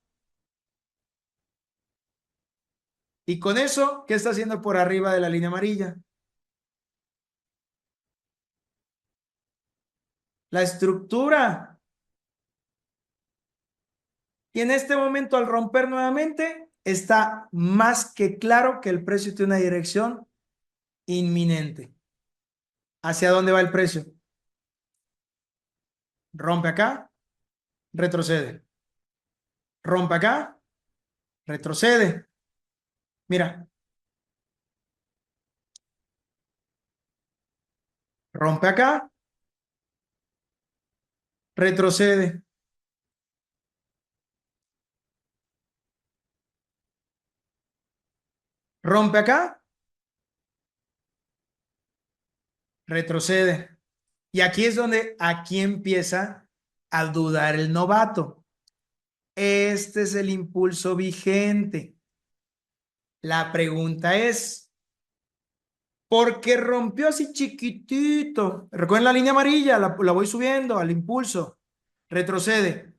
Y con eso, ¿qué está haciendo por arriba de la línea amarilla? La estructura. Y en este momento, al romper nuevamente, está más que claro que el precio tiene una dirección inminente. ¿Hacia dónde va el precio? Rompe acá, retrocede. Rompe acá, retrocede. Mira, rompe acá, retrocede. Rompe acá, retrocede. Y aquí es donde aquí empieza a dudar el novato. Este es el impulso vigente. La pregunta es, ¿por qué rompió así chiquitito? Recuerden la línea amarilla, la voy subiendo al impulso. Retrocede.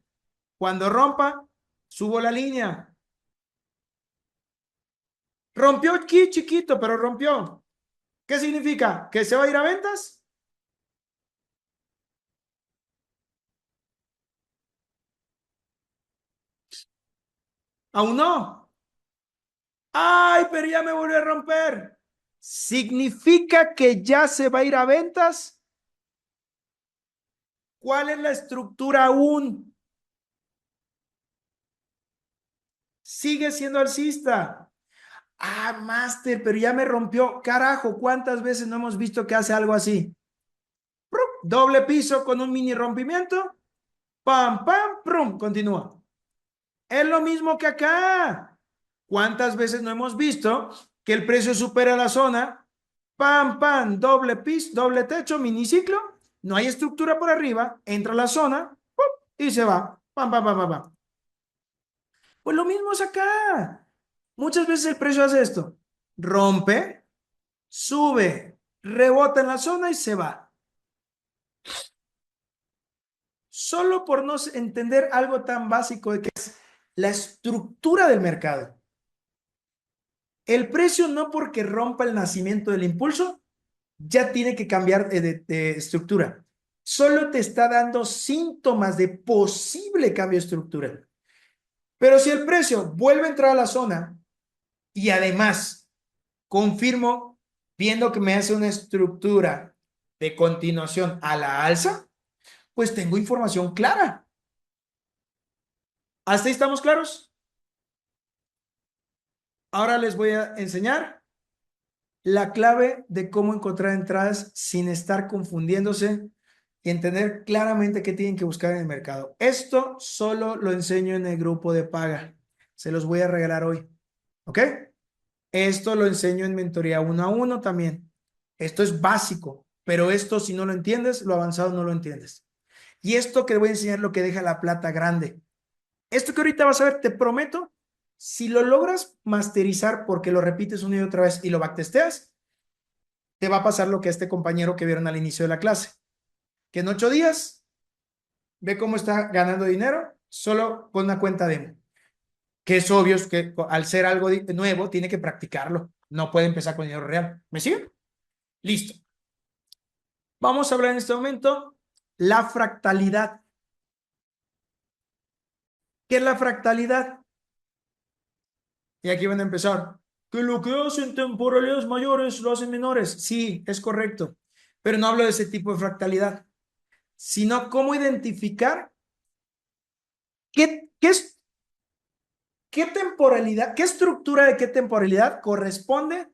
Cuando rompa, subo la línea. Rompió aquí chiquito, pero rompió. ¿Qué significa? ¿Que se va a ir a ventas? Aún no. Ay, pero ya me volvió a romper. ¿Significa que ya se va a ir a ventas? ¿Cuál es la estructura aún? Sigue siendo alcista. Ah, máster, pero ya me rompió. Carajo, ¿cuántas veces no hemos visto que hace algo así? Doble piso con un mini rompimiento. Pam, pam, prum, continúa. Es lo mismo que acá. ¿Cuántas veces no hemos visto que el precio supera la zona? Pam, pam, doble piso, doble techo, miniciclo. No hay estructura por arriba. Entra a la zona ¡pum! Y se va. Pam, pam, pam, pam, pam. Pues lo mismo es acá. Muchas veces el precio hace esto. Rompe, sube, rebota en la zona y se va. Solo por no entender algo tan básico de que es la estructura del mercado. El precio no porque rompa el nacimiento del impulso, ya tiene que cambiar de estructura. Solo te está dando síntomas de posible cambio de estructura. Pero si el precio vuelve a entrar a la zona y además confirmo, viendo que me hace una estructura de continuación a la alza, pues tengo información clara. ¿Hasta ahí estamos claros? Ahora les voy a enseñar la clave de cómo encontrar entradas sin estar confundiéndose y entender claramente qué tienen que buscar en el mercado. Esto solo lo enseño en el grupo de paga. Se los voy a regalar hoy. ¿Ok? Esto lo enseño en mentoría 1 a 1 también. Esto es básico, pero esto si no lo entiendes, lo avanzado no lo entiendes. Y esto que voy a enseñar es lo que deja la plata grande. Esto que ahorita vas a ver, te prometo, si lo logras masterizar porque lo repites una y otra vez y lo backtesteas, te va a pasar lo que a este compañero que vieron al inicio de la clase, que en 8 días ve cómo está ganando dinero solo con una cuenta demo, que es obvio que al ser algo nuevo tiene que practicarlo, no puede empezar con dinero real. ¿Me sigue? Listo. Vamos a hablar en este momento la fractalidad. ¿Qué es la fractalidad? Y aquí van a empezar. Que lo que hacen temporalidades mayores lo hacen menores. Sí, es correcto. Pero no hablo de ese tipo de fractalidad, sino cómo identificar qué qué temporalidad, qué estructura de qué temporalidad corresponde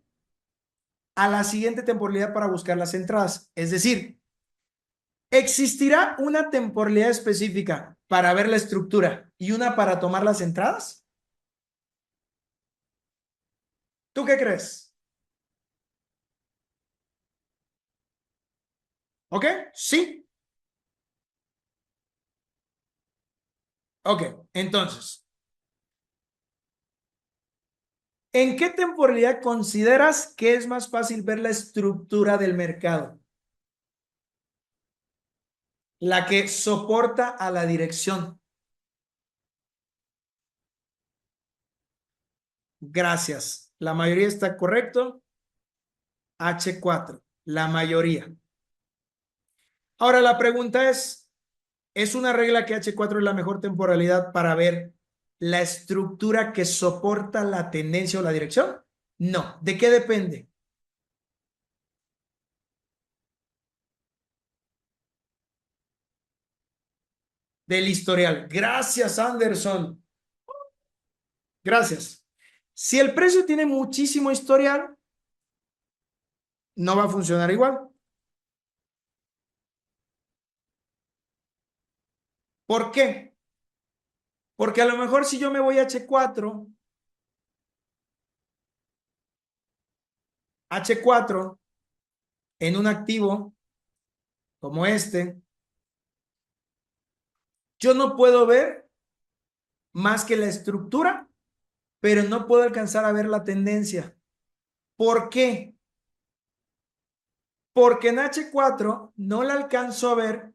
a la siguiente temporalidad para buscar las entradas. Es decir, ¿existirá una temporalidad específica para ver la estructura y una para tomar las entradas? ¿Tú qué crees? ¿Ok? Sí. Ok. Entonces, ¿en qué temporalidad consideras que es más fácil ver la estructura del mercado? La que soporta a la dirección. Gracias. La mayoría está correcto. H4. La mayoría. Ahora la pregunta ¿es una regla que H4 es la mejor temporalidad para ver la estructura que soporta la tendencia o la dirección? No. ¿De qué depende? Del historial. Gracias, Anderson. Gracias. Si el precio tiene muchísimo historial, no va a funcionar igual. ¿Por qué? Porque a lo mejor si yo me voy a H4 en un activo como este, yo no puedo ver más que la estructura, pero no puedo alcanzar a ver la tendencia. ¿Por qué? Porque en H4 no la alcanzo a ver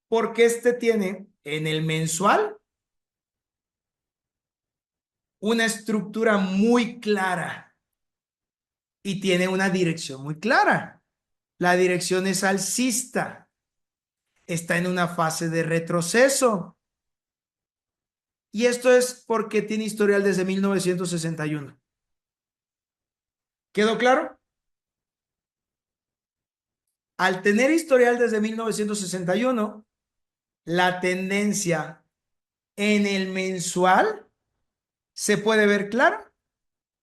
porque este tiene en el mensual una estructura muy clara y tiene una dirección muy clara. La dirección es alcista. Está en una fase de retroceso. Y esto es porque tiene historial desde 1961. ¿Quedó claro? Al tener historial desde 1961, la tendencia en el mensual se puede ver clara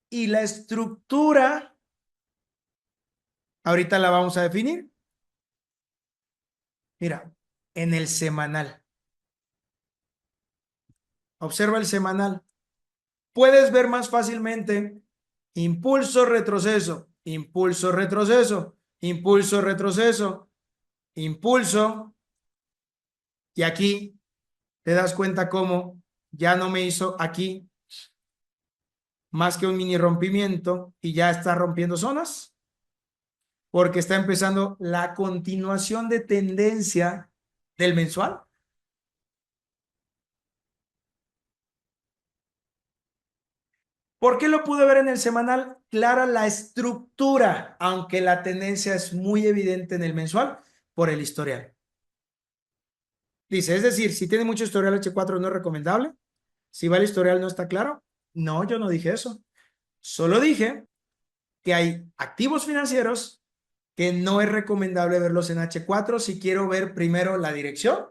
y la estructura, ahorita la vamos a definir. Mira, en el semanal. Observa el semanal. Puedes ver más fácilmente impulso, retroceso, impulso, retroceso, impulso, retroceso, impulso. Y aquí te das cuenta cómo ya no me hizo aquí más que un mini rompimiento y ya está rompiendo zonas porque está empezando la continuación de tendencia del mensual. ¿Por qué lo pude ver en el semanal? Clara la estructura, aunque la tendencia es muy evidente en el mensual por el historial. Dice, es decir, si tiene mucho historial H4 no es recomendable. Si va el historial no está claro. No, yo no dije eso. Solo dije que hay activos financieros que no es recomendable verlos en H4 si quiero ver primero la dirección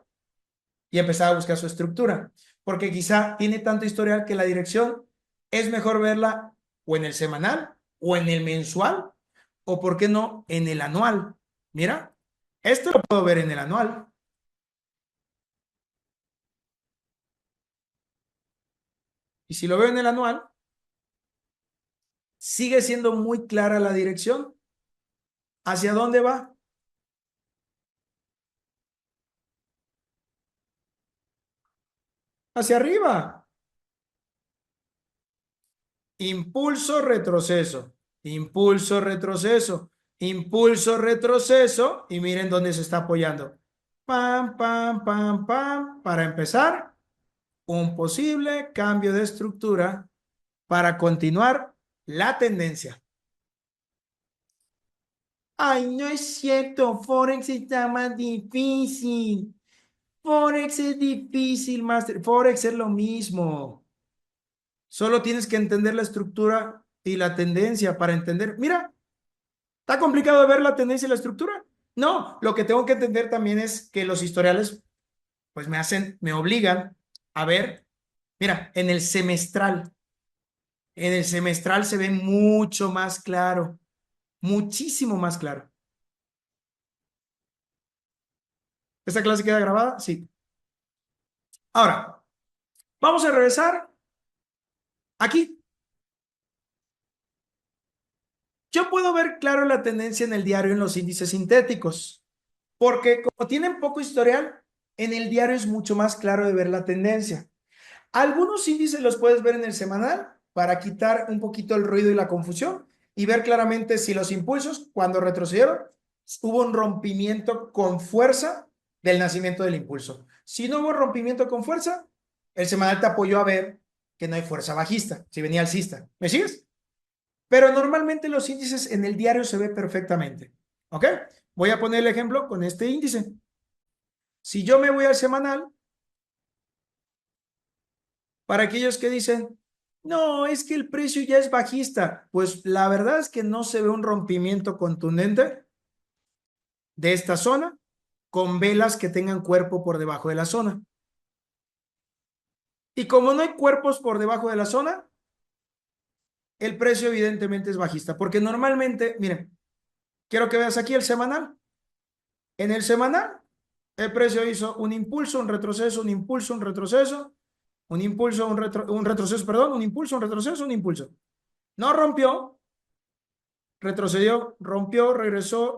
y empezar a buscar su estructura. Porque quizá tiene tanto historial que la dirección es mejor verla o en el semanal o en el mensual o, ¿por qué no, en el anual? Mira, esto lo puedo ver en el anual. Y si lo veo en el anual, sigue siendo muy clara la dirección. ¿Hacia dónde va? Hacia arriba. Impulso, retroceso. Impulso, retroceso. Impulso, retroceso. Y miren dónde se está apoyando. Pam, pam, pam, pam. Para empezar, un posible cambio de estructura para continuar la tendencia. Ay, no es cierto. Forex está más difícil. Forex es difícil, Master. Forex es lo mismo. Solo tienes que entender la estructura y la tendencia para entender. Mira, ¿está complicado de ver la tendencia y la estructura? No, lo que tengo que entender también es que los historiales, pues me obligan a ver, mira, en el semestral se ve mucho más claro, muchísimo más claro. ¿Esta clase queda grabada? Sí. Ahora, vamos a regresar aquí. Yo puedo ver claro la tendencia en el diario en los índices sintéticos, porque como tienen poco historial, en el diario es mucho más claro de ver la tendencia. Algunos índices los puedes ver en el semanal para quitar un poquito el ruido y la confusión y ver claramente si los impulsos, cuando retrocedieron, hubo un rompimiento con fuerza del nacimiento del impulso. Si no hubo rompimiento con fuerza, el semanal te apoyó a ver que no hay fuerza bajista, si venía alcista. ¿Me sigues? Pero normalmente los índices en el diario se ve perfectamente. ¿Ok? Voy a poner el ejemplo con este índice. Si yo me voy al semanal, para aquellos que dicen, no, es que el precio ya es bajista, pues la verdad es que no se ve un rompimiento contundente de esta zona con velas que tengan cuerpo por debajo de la zona. Y como no hay cuerpos por debajo de la zona, el precio evidentemente es bajista, porque normalmente, miren, quiero que veas aquí el semanal. En el semanal, el precio hizo un impulso, un retroceso, un impulso, un retroceso, un impulso, un retroceso, perdón, un impulso, un retroceso, un impulso. No rompió, retrocedió, rompió, regresó,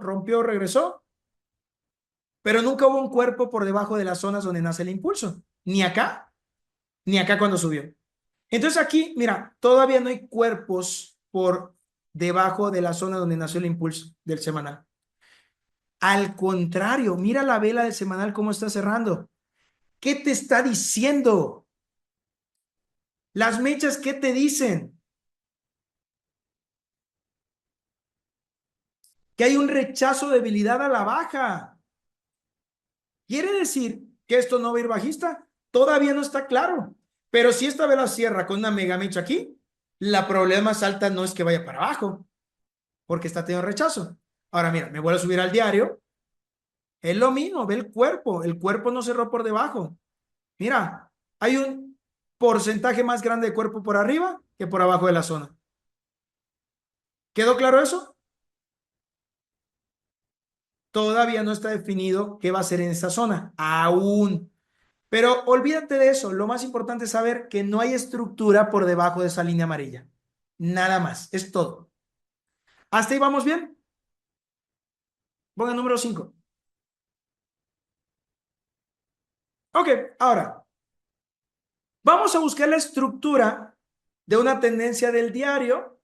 pero nunca hubo un cuerpo por debajo de las zonas donde nace el impulso, ni acá cuando subió. Entonces aquí, mira, todavía no hay cuerpos por debajo de la zona donde nació el impulso del semanal. Al contrario, mira la vela del semanal cómo está cerrando. ¿Qué te está diciendo? Las mechas, ¿qué te dicen? Que hay un rechazo, debilidad a la baja. ¿Quiere decir que esto no va a ir bajista? Todavía no está claro. Pero si esta vela cierra con una mega mecha aquí, la probabilidad más alta no es que vaya para abajo, porque está teniendo rechazo. Ahora mira, me vuelvo a subir al diario. Es lo mismo, ve el cuerpo no cerró por debajo. Mira, hay un porcentaje más grande de cuerpo por arriba que por abajo de la zona. ¿Quedó claro eso? Todavía no está definido qué va a ser en esta zona, aún. Pero olvídate de eso, lo más importante es saber que no hay estructura por debajo de esa línea amarilla. Nada más, es todo. ¿Hasta ahí vamos bien? Ponga el número 5. Ok, ahora, vamos a buscar la estructura de una tendencia del diario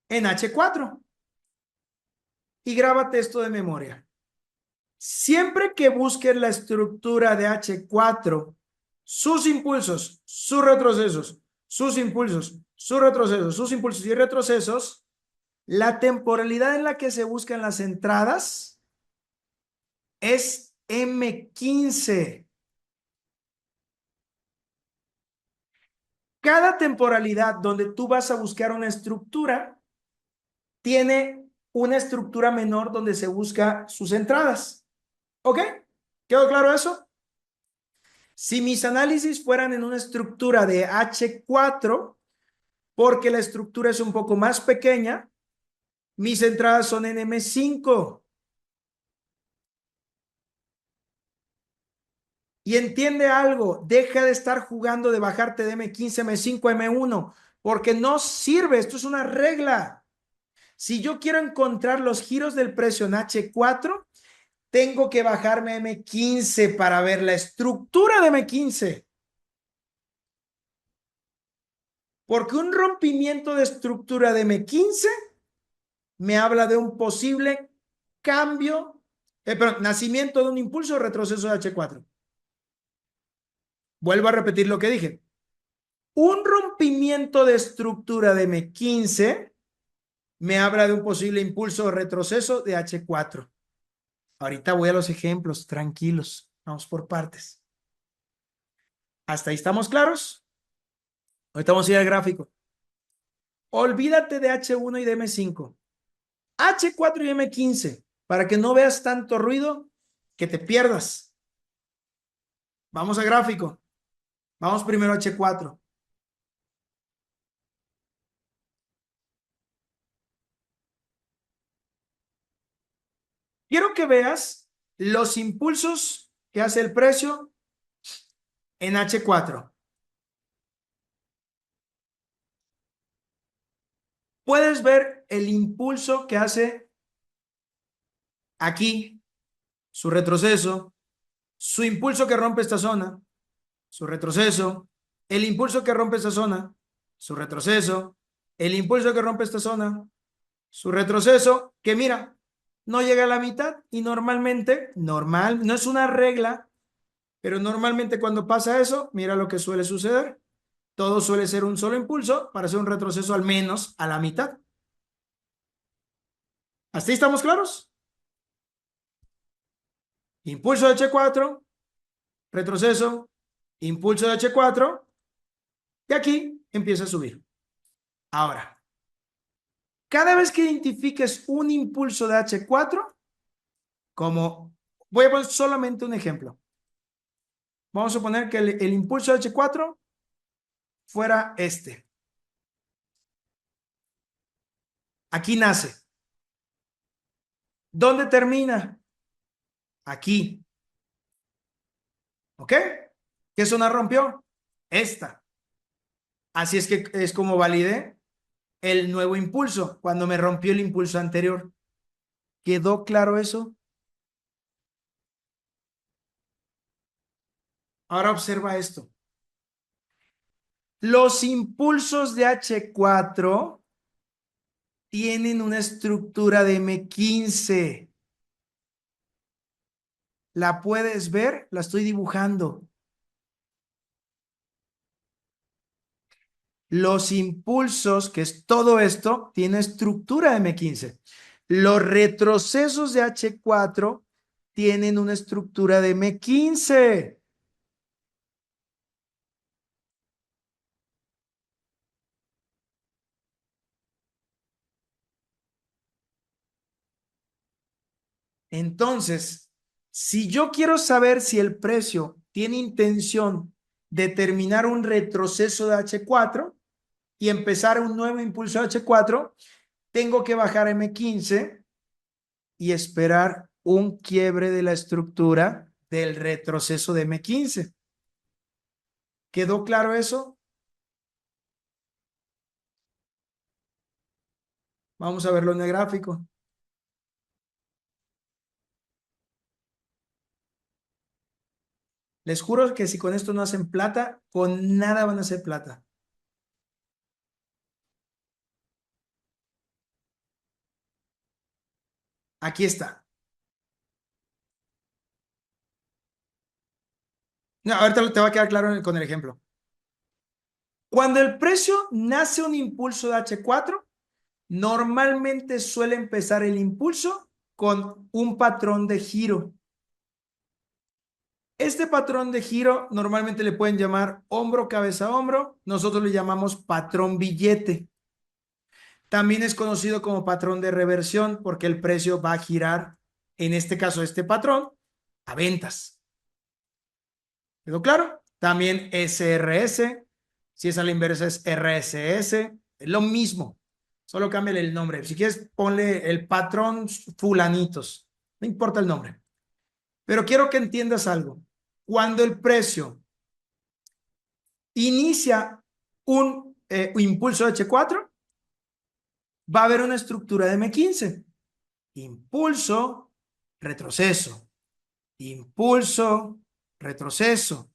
en H4. Y grábate esto de memoria. Siempre que busques la estructura de H4, sus impulsos, sus retrocesos, sus impulsos, sus retrocesos, sus impulsos y retrocesos, la temporalidad en la que se buscan las entradas es M15. Cada temporalidad donde tú vas a buscar una estructura tiene una estructura menor donde se busca sus entradas. ¿Ok? ¿Quedó claro eso? Si mis análisis fueran en una estructura de H4, porque la estructura es un poco más pequeña, mis entradas son en M5. Y entiende algo, deja de estar jugando de bajarte de M15, M5, M1, porque no sirve, esto es una regla. Si yo quiero encontrar los giros del precio en H4, tengo que bajarme a M15 para ver la estructura de M15. Porque un rompimiento de estructura de M15 me habla de un posible cambio, perdón, nacimiento de un impulso o retroceso de H4. Vuelvo a repetir lo que dije. Un rompimiento de estructura de M15 me habla de un posible impulso o retroceso de H4. Ahorita voy a los ejemplos, tranquilos, vamos por partes. ¿Hasta ahí estamos claros? Ahorita vamos a ir al gráfico. Olvídate de H1 y de M5. H4 y M15, para que no veas tanto ruido que te pierdas. Vamos al gráfico. Vamos primero a H4. Quiero que veas los impulsos que hace el precio en H4. Puedes ver el impulso que hace aquí, su retroceso, su impulso que rompe esta zona, su retroceso, el impulso que rompe esta zona, su retroceso, el impulso que rompe esta zona, su retroceso, que mira, no llega a la mitad y normalmente, no es una regla, pero normalmente cuando pasa eso, mira lo que suele suceder. Todo suele ser un solo impulso para hacer un retroceso al menos a la mitad. ¿Hasta ahí estamos claros? Impulso de H4, retroceso, impulso de H4, y aquí empieza a subir. Ahora, cada vez que identifiques un impulso de H4, como voy a poner solamente un ejemplo. Vamos a suponer que el impulso de H4 fuera este. Aquí nace. ¿Dónde termina? Aquí. ¿Ok? ¿Qué zona rompió? Esta. Así es que es como validé el nuevo impulso cuando me rompió el impulso anterior. ¿Quedó claro eso? Ahora observa esto. Los impulsos de H4 tienen una estructura de M15. ¿La puedes ver? La estoy dibujando. Los impulsos, que es todo esto, tiene estructura de M15. Los retrocesos de H4 tienen una estructura de M15. Entonces, si yo quiero saber si el precio tiene intención de terminar un retroceso de H4 y empezar un nuevo impulso de H4, tengo que bajar M15 y esperar un quiebre de la estructura del retroceso de M15. ¿Quedó claro eso? Vamos a verlo en el gráfico. Les juro que si con esto no hacen plata, con nada van a hacer plata. Aquí está. No, ahorita te va a quedar claro con el ejemplo. Cuando el precio nace un impulso de H4, normalmente suele empezar el impulso con un patrón de giro. Este patrón de giro normalmente le pueden llamar hombro, cabeza, hombro. Nosotros le llamamos patrón billete. También es conocido como patrón de reversión porque el precio va a girar, en este caso este patrón, a ventas. ¿Quedó claro? También SRS, si es a la inversa es RSS, es lo mismo, solo cámbiale el nombre. Si quieres, ponle el patrón fulanitos, no importa el nombre. Pero quiero que entiendas algo. Cuando el precio inicia un impulso H4, va a haber una estructura de M15. Impulso, retroceso, impulso, retroceso,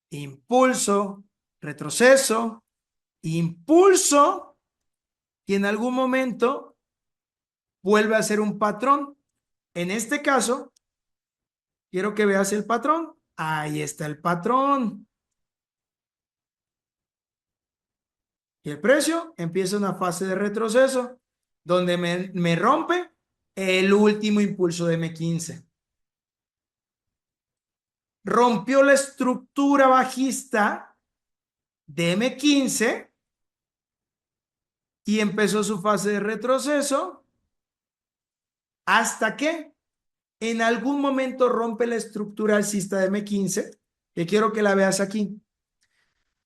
impulso, retroceso, impulso, y en algún momento vuelve a ser un patrón. En este caso, quiero que veas el patrón. Ahí está el patrón. Y el precio empieza una fase de retroceso donde me rompe el último impulso de M15. Rompió la estructura bajista de M15 y empezó su fase de retroceso hasta que en algún momento rompe la estructura alcista de M15, que quiero que la veas aquí.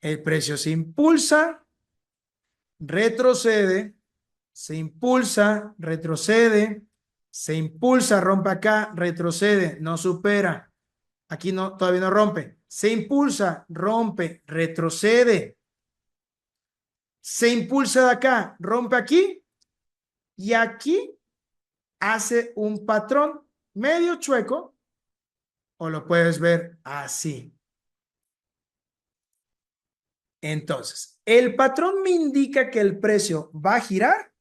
El precio se impulsa, retrocede, se impulsa, retrocede, se impulsa, rompe acá, retrocede, no supera. Aquí no, todavía no rompe. Se impulsa, rompe, retrocede. Se impulsa de acá, rompe aquí y aquí hace un patrón medio chueco o lo puedes ver así. Entonces, ¿el patrón me indica que el precio va a girar?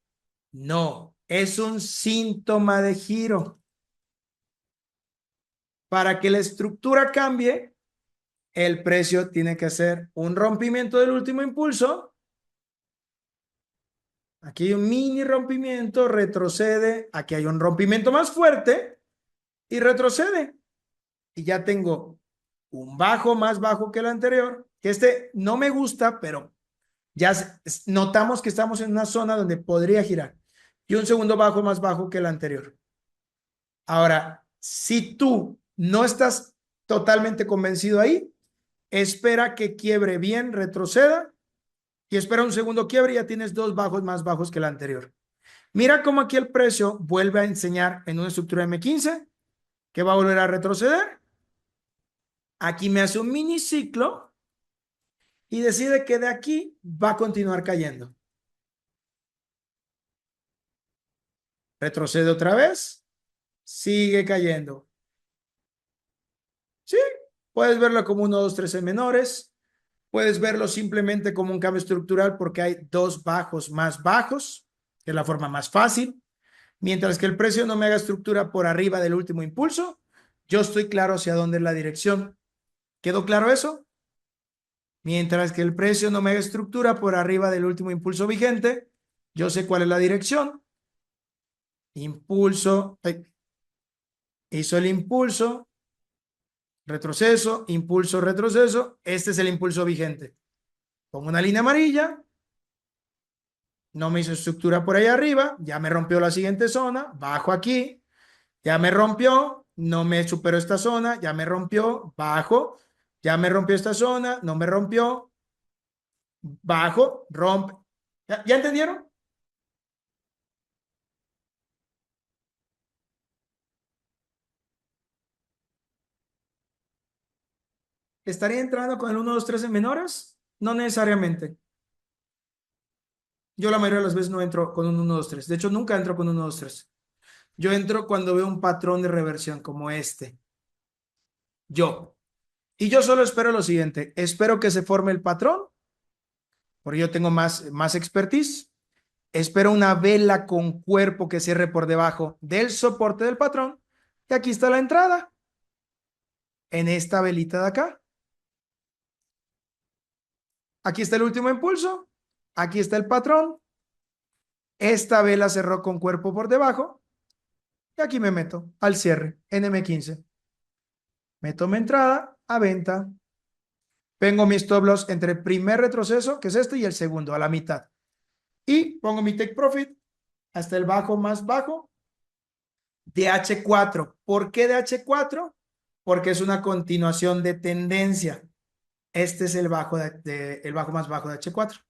No, es un síntoma de giro. Para que la estructura cambie, el precio tiene que hacer un rompimiento del último impulso. Aquí hay un mini rompimiento, retrocede. Aquí hay un rompimiento más fuerte y retrocede. Y ya tengo un bajo más bajo que el anterior, que este no me gusta, pero ya notamos que estamos en una zona donde podría girar. Y un segundo bajo más bajo que el anterior. Ahora, si tú no estás totalmente convencido ahí, espera que quiebre bien, retroceda y espera un segundo quiebre y ya tienes dos bajos más bajos que el anterior. Mira cómo aquí el precio vuelve a enseñar en una estructura M15 que va a volver a retroceder. Aquí me hace un mini ciclo y decide que de aquí va a continuar cayendo. Retrocede otra vez, sigue cayendo. ¿Sí? Puedes verlo como 1, 2, 13 menores. Puedes verlo simplemente como un cambio estructural porque hay dos bajos más bajos, que es la forma más fácil. Mientras que el precio no me haga estructura por arriba del último impulso, yo estoy claro hacia dónde es la dirección. ¿Quedó claro eso? Mientras que el precio no me haga estructura por arriba del último impulso vigente, yo sé cuál es la dirección. Impulso, hizo el impulso, retroceso, impulso, retroceso. Este es el impulso vigente. Pongo una línea amarilla, no me hizo estructura por ahí arriba, ya me rompió la siguiente zona, bajo aquí, ya me rompió, no me superó esta zona, ya me rompió, bajo, ya me rompió esta zona, no me rompió, bajo, rompe. ¿Ya entendieron? ¿Estaría entrando con el 1, 2, 3 en menores? No necesariamente. Yo la mayoría de las veces no entro con un 1, 2, 3. De hecho, nunca entro con un 1, 2, 3. Yo entro cuando veo un patrón de reversión como este. Yo. Y yo solo espero lo siguiente. Espero que se forme el patrón, porque yo tengo más expertise. Espero una vela con cuerpo que cierre por debajo del soporte del patrón. Y aquí está la entrada. En esta velita de acá. Aquí está el último impulso. Aquí está el patrón. Esta vela cerró con cuerpo por debajo. Y aquí me meto al cierre en M15. Meto mi entrada a venta. Pongo mi stop loss entre el primer retroceso, que es este, y el segundo, a la mitad. Y pongo mi take profit hasta el bajo más bajo de H4. ¿Por qué de H4? Porque es una continuación de tendencia. Este es el bajo, el bajo más bajo de H4.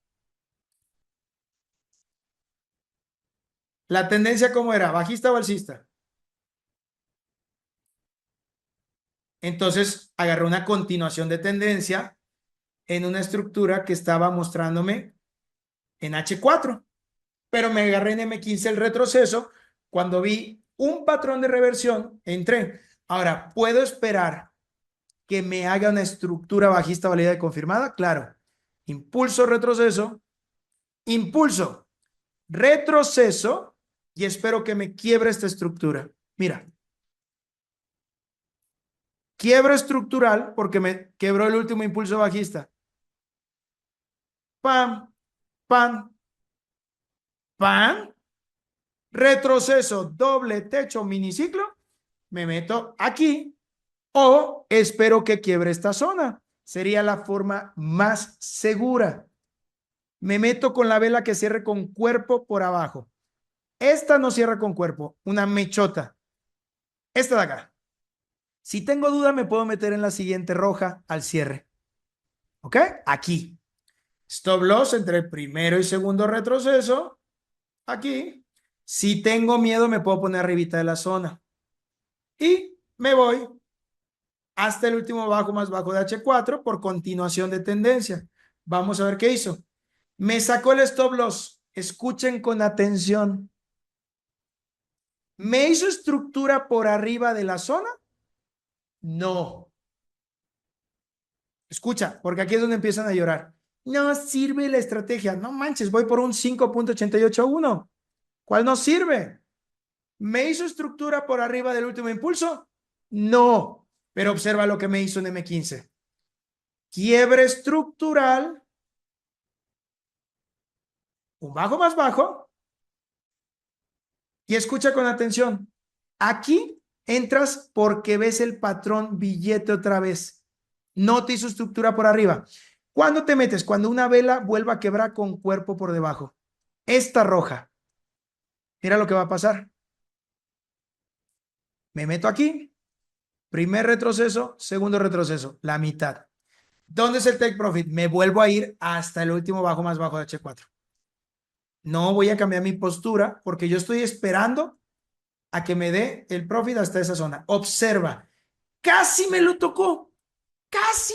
La tendencia, ¿cómo era? ¿Bajista o alcista? Entonces agarré una continuación de tendencia en una estructura que estaba mostrándome en H4, pero me agarré en M15 el retroceso. Cuando vi un patrón de reversión, entré. Ahora, ¿puedo esperar que me haga una estructura bajista válida y confirmada? Claro. Impulso, retroceso, impulso, retroceso, y espero que me quiebre esta estructura. Mira, quiebro estructural porque me quebró el último impulso bajista. Pam, pam, pam, retroceso, doble techo, miniciclo, me meto aquí o espero que quiebre esta zona. Sería la forma más segura. Me meto con la vela que cierre con cuerpo por abajo. Esta no cierra con cuerpo, una mechota. Esta de acá. Si tengo duda, me puedo meter en la siguiente roja al cierre. ¿Ok? Aquí. Stop loss entre el primero y segundo retroceso. Aquí. Si tengo miedo, me puedo poner arribita de la zona. Y me voy hasta el último bajo más bajo de H4 por continuación de tendencia. Vamos a ver qué hizo. Me sacó el stop loss. Escuchen con atención. ¿Me hizo estructura por arriba de la zona? No. Escucha, porque aquí es donde empiezan a llorar. No sirve la estrategia. No manches, voy por un 5.881. ¿Cuál no sirve? ¿Me hizo estructura por arriba del último impulso? No. Pero observa lo que me hizo en M15. Quiebre estructural, un bajo más bajo, y escucha con atención. Aquí entras porque ves el patrón billete otra vez. No te hizo estructura por arriba. ¿Cuándo te metes? Cuando una vela vuelva a quebrar con cuerpo por debajo. Esta roja. Mira lo que va a pasar. Me meto aquí. Primer retroceso, segundo retroceso, la mitad. ¿Dónde es el take profit? Me vuelvo a ir hasta el último bajo más bajo de H4. No voy a cambiar mi postura porque yo estoy esperando a que me dé el profit hasta esa zona. Observa, casi me lo tocó, casi,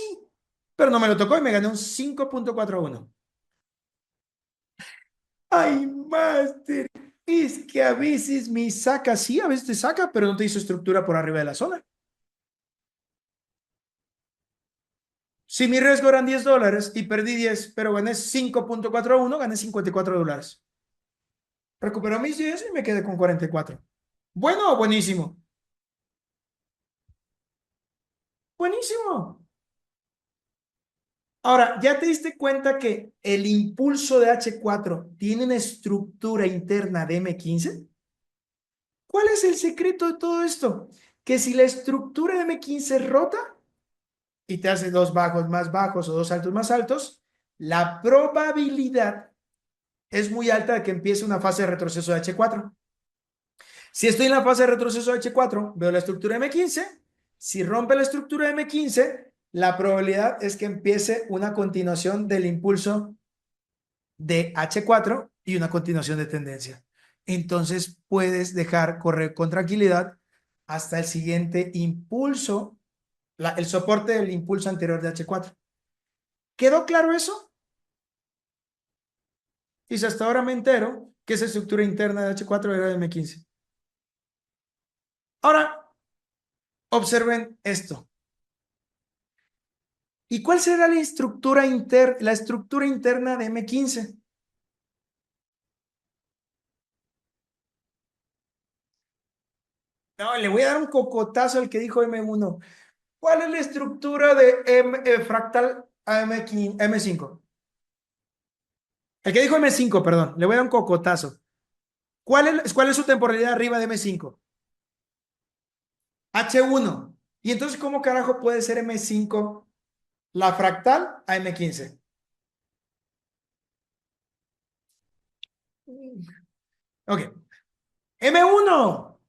pero no me lo tocó y me gané un 5.41. Ay, máster, es que a veces me saca, sí, a veces te saca, pero no te hizo estructura por arriba de la zona. Si mi riesgo eran $10 y perdí 10, pero gané 5.41, gané $54. Recupero mis 10 y me quedé con 44. ¿Bueno o buenísimo? Buenísimo. Ahora, ¿ya te diste cuenta que el impulso de H4 tiene una estructura interna de M15? ¿Cuál es el secreto de todo esto? Que si la estructura de M15 es rota y te hace dos bajos más bajos o dos altos más altos, la probabilidad es muy alta de que empiece una fase de retroceso de H4. Si estoy en la fase de retroceso de H4, veo la estructura de M15. Si rompe la estructura de M15, la probabilidad es que empiece una continuación del impulso de H4 y una continuación de tendencia. Entonces puedes dejar correr con tranquilidad hasta el siguiente impulso, el soporte del impulso anterior de H4. ¿Quedó claro eso? Y si hasta ahora me entero que esa estructura interna de H4 era de M15. Ahora, observen esto. ¿Y cuál será la estructura interna de M15? No, le voy a dar un cocotazo al que dijo M1. ¿Cuál es la estructura de fractal a M5? El que dijo M5, perdón, le voy a dar un cocotazo. ¿Cuál es su temporalidad arriba de M5? H1. ¿Y entonces cómo carajo puede ser M5 la fractal a M15? Ok. M1.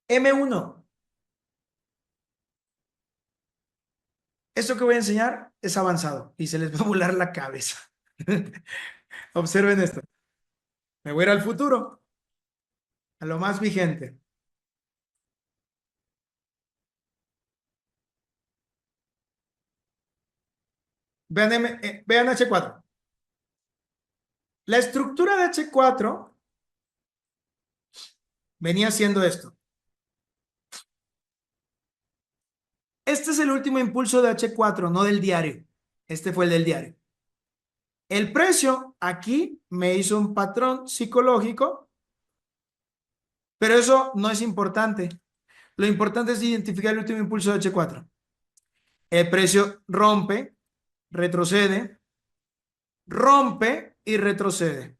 M1. Esto que voy a enseñar es avanzado y se les va a volar la cabeza. Observen esto. Me voy a ir al futuro, a lo más vigente. Vean H4. La estructura de H4 venía siendo esto. Este es el último impulso de H4, no del diario. Este fue el del diario. El precio aquí me hizo un patrón psicológico, pero eso no es importante. Lo importante es identificar el último impulso de H4. El precio rompe, retrocede, rompe y retrocede.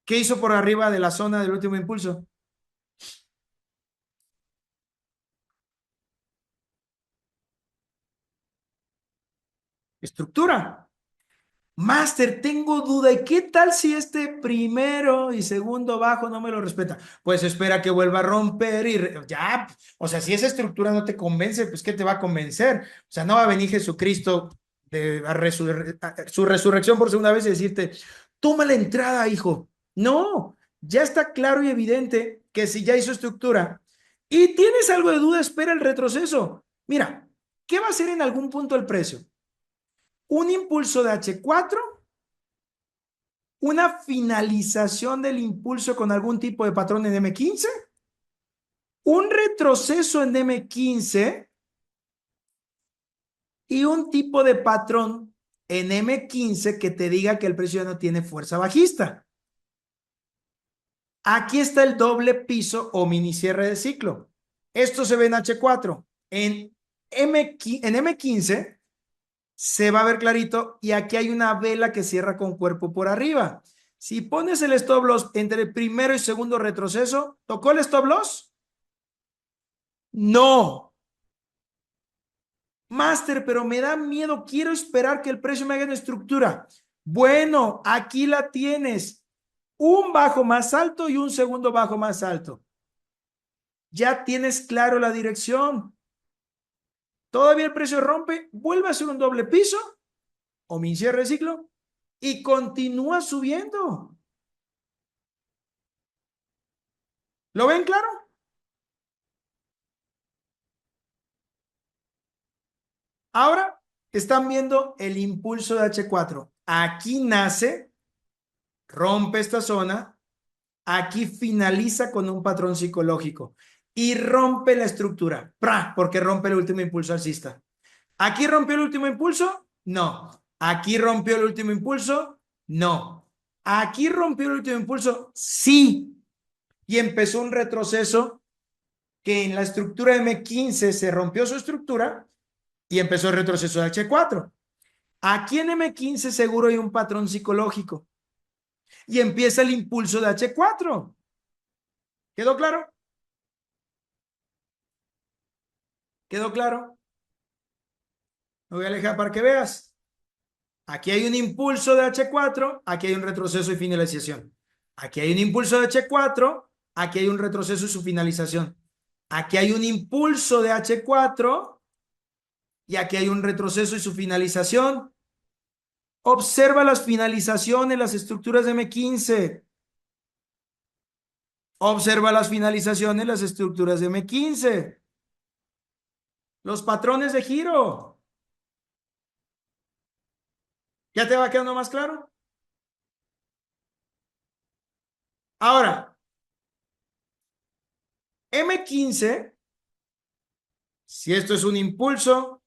¿Qué hizo por arriba de la zona del último impulso? Estructura. Máster, tengo duda. ¿Y qué tal si este primero y segundo bajo no me lo respeta? Pues espera que vuelva a romper y ya, o sea, si esa estructura no te convence, pues ¿qué te va a convencer? O sea, no va a venir Jesucristo de su resurrección por segunda vez y decirte, toma la entrada, hijo. No, ya está claro y evidente que si ya hizo estructura y tienes algo de duda, espera el retroceso. Mira, ¿qué va a hacer en algún punto el precio? Un impulso de H4, una finalización del impulso con algún tipo de patrón en M15, un retroceso en M15 y un tipo de patrón en M15 que te diga que el precio ya no tiene fuerza bajista. Aquí está el doble piso o mini cierre de ciclo. Esto se ve en H4. En M15 se va a ver clarito y aquí hay una vela que cierra con cuerpo por arriba. Si pones el stop loss entre el primero y segundo retroceso, ¿tocó el stop loss? No. Máster, pero me da miedo, quiero esperar que el precio me haga una estructura. Bueno, aquí la tienes. Un bajo más alto y un segundo bajo más alto. Ya tienes claro la dirección. Todavía el precio rompe, vuelve a hacer un doble piso o mi cierre de ciclo y continúa subiendo. ¿Lo ven claro? Ahora están viendo el impulso de H4. Aquí nace, rompe esta zona, aquí finaliza con un patrón psicológico. y rompe la estructura. ¡Pra! Porque rompe el último impulso alcista. ¿Aquí rompió el último impulso? No. ¿Aquí rompió el último impulso? No. ¿Aquí rompió el último impulso? Sí. Y empezó un retroceso que en la estructura M15 se rompió su estructura y empezó el retroceso de H4. Aquí en M15 seguro hay un patrón psicológico y empieza el impulso de H4. ¿Quedó claro? ¿Quedó claro? Me voy a alejar para que veas. Aquí hay un impulso de H4, aquí hay un retroceso y finalización. Aquí hay un impulso de H4, aquí hay un retroceso y su finalización. Aquí hay un impulso de H4 y aquí hay un retroceso y su finalización. Observa las finalizaciones, las estructuras de M15. Observa las finalizaciones, las estructuras de M15. Los patrones de giro. ¿Ya te va quedando más claro? Ahora, M15, si esto es un impulso,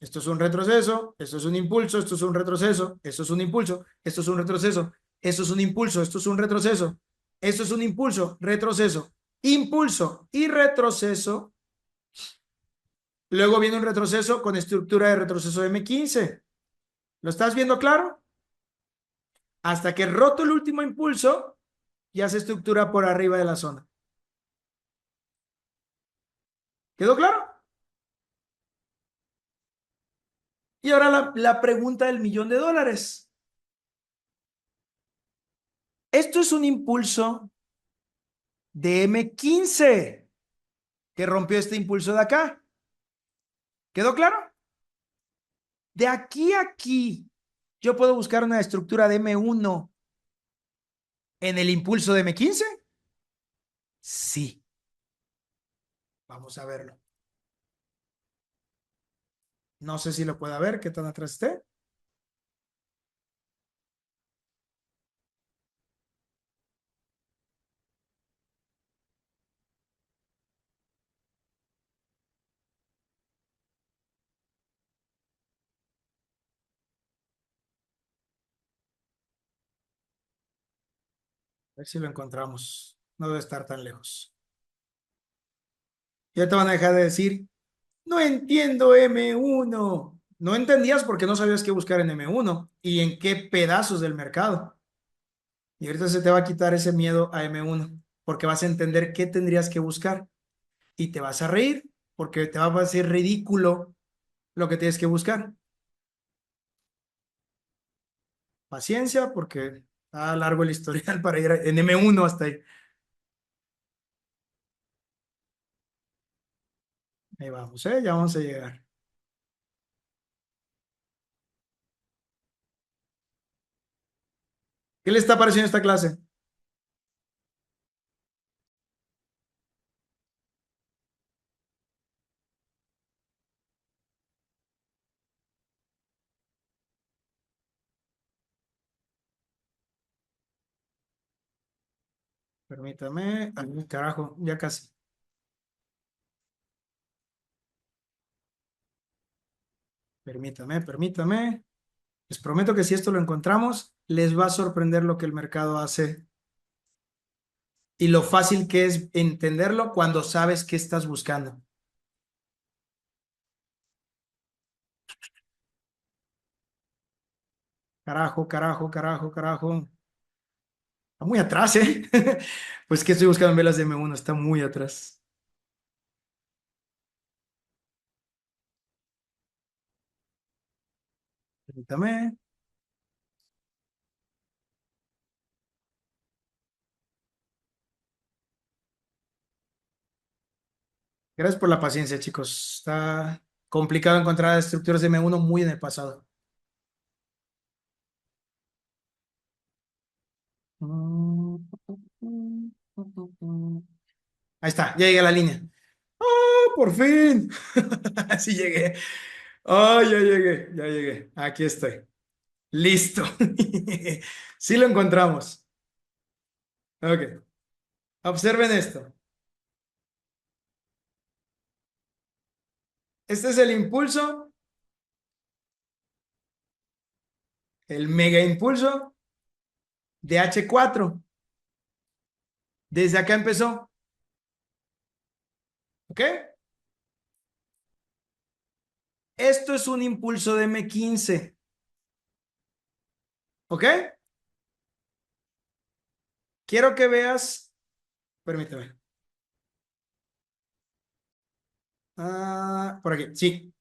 esto es un retroceso, esto es un impulso, esto es un retroceso, esto es un impulso, esto es un retroceso, esto es un impulso, esto es un retroceso, esto es un impulso, retroceso, impulso y retroceso. Luego viene un retroceso con estructura de retroceso de M15. ¿Lo estás viendo claro? Hasta que roto el último impulso, ya se estructura por arriba de la zona. ¿Quedó claro? Y ahora la pregunta del $1.000.000. Esto es un impulso de M15 que rompió este impulso de acá. ¿Quedó claro? De aquí a aquí, yo puedo buscar una estructura de M1 en el impulso de M15. Sí, vamos a verlo. No sé si lo pueda ver, qué tan atrás esté. A ver si lo encontramos. No debe estar tan lejos. Ya te van a dejar de decir, no entiendo M1. No entendías porque no sabías qué buscar en M1 y en qué pedazos del mercado. Y ahorita se te va a quitar ese miedo a M1 porque vas a entender qué tendrías que buscar y te vas a reír porque te va a parecer ridículo lo que tienes que buscar. Paciencia porque está largo el historial para ir en M1 hasta ahí. Ahí vamos, ¿eh? Ya vamos a llegar. ¿Qué le está pareciendo esta clase? Permítame. Ay, carajo, ya casi. Permítame. Les prometo que si esto lo encontramos, les va a sorprender lo que el mercado hace y lo fácil que es entenderlo cuando sabes qué estás buscando. Carajo. Está muy atrás, ¿eh? Pues que estoy buscando en velas de M1, está muy atrás. Permítame. Gracias por la paciencia, chicos. Está complicado encontrar estructuras de M1 muy en el pasado. Ahí está, ya llegué a la línea. ¡Ah, por fin! Así llegué. ¡Ah, ya llegué! Aquí estoy. Listo. Sí lo encontramos. Ok. Observen esto. Este es el impulso, el mega impulso de H4. Desde acá empezó. ¿Ok? Esto es un impulso de M15. ¿Ok? Quiero que veas, permíteme. Por aquí, sí.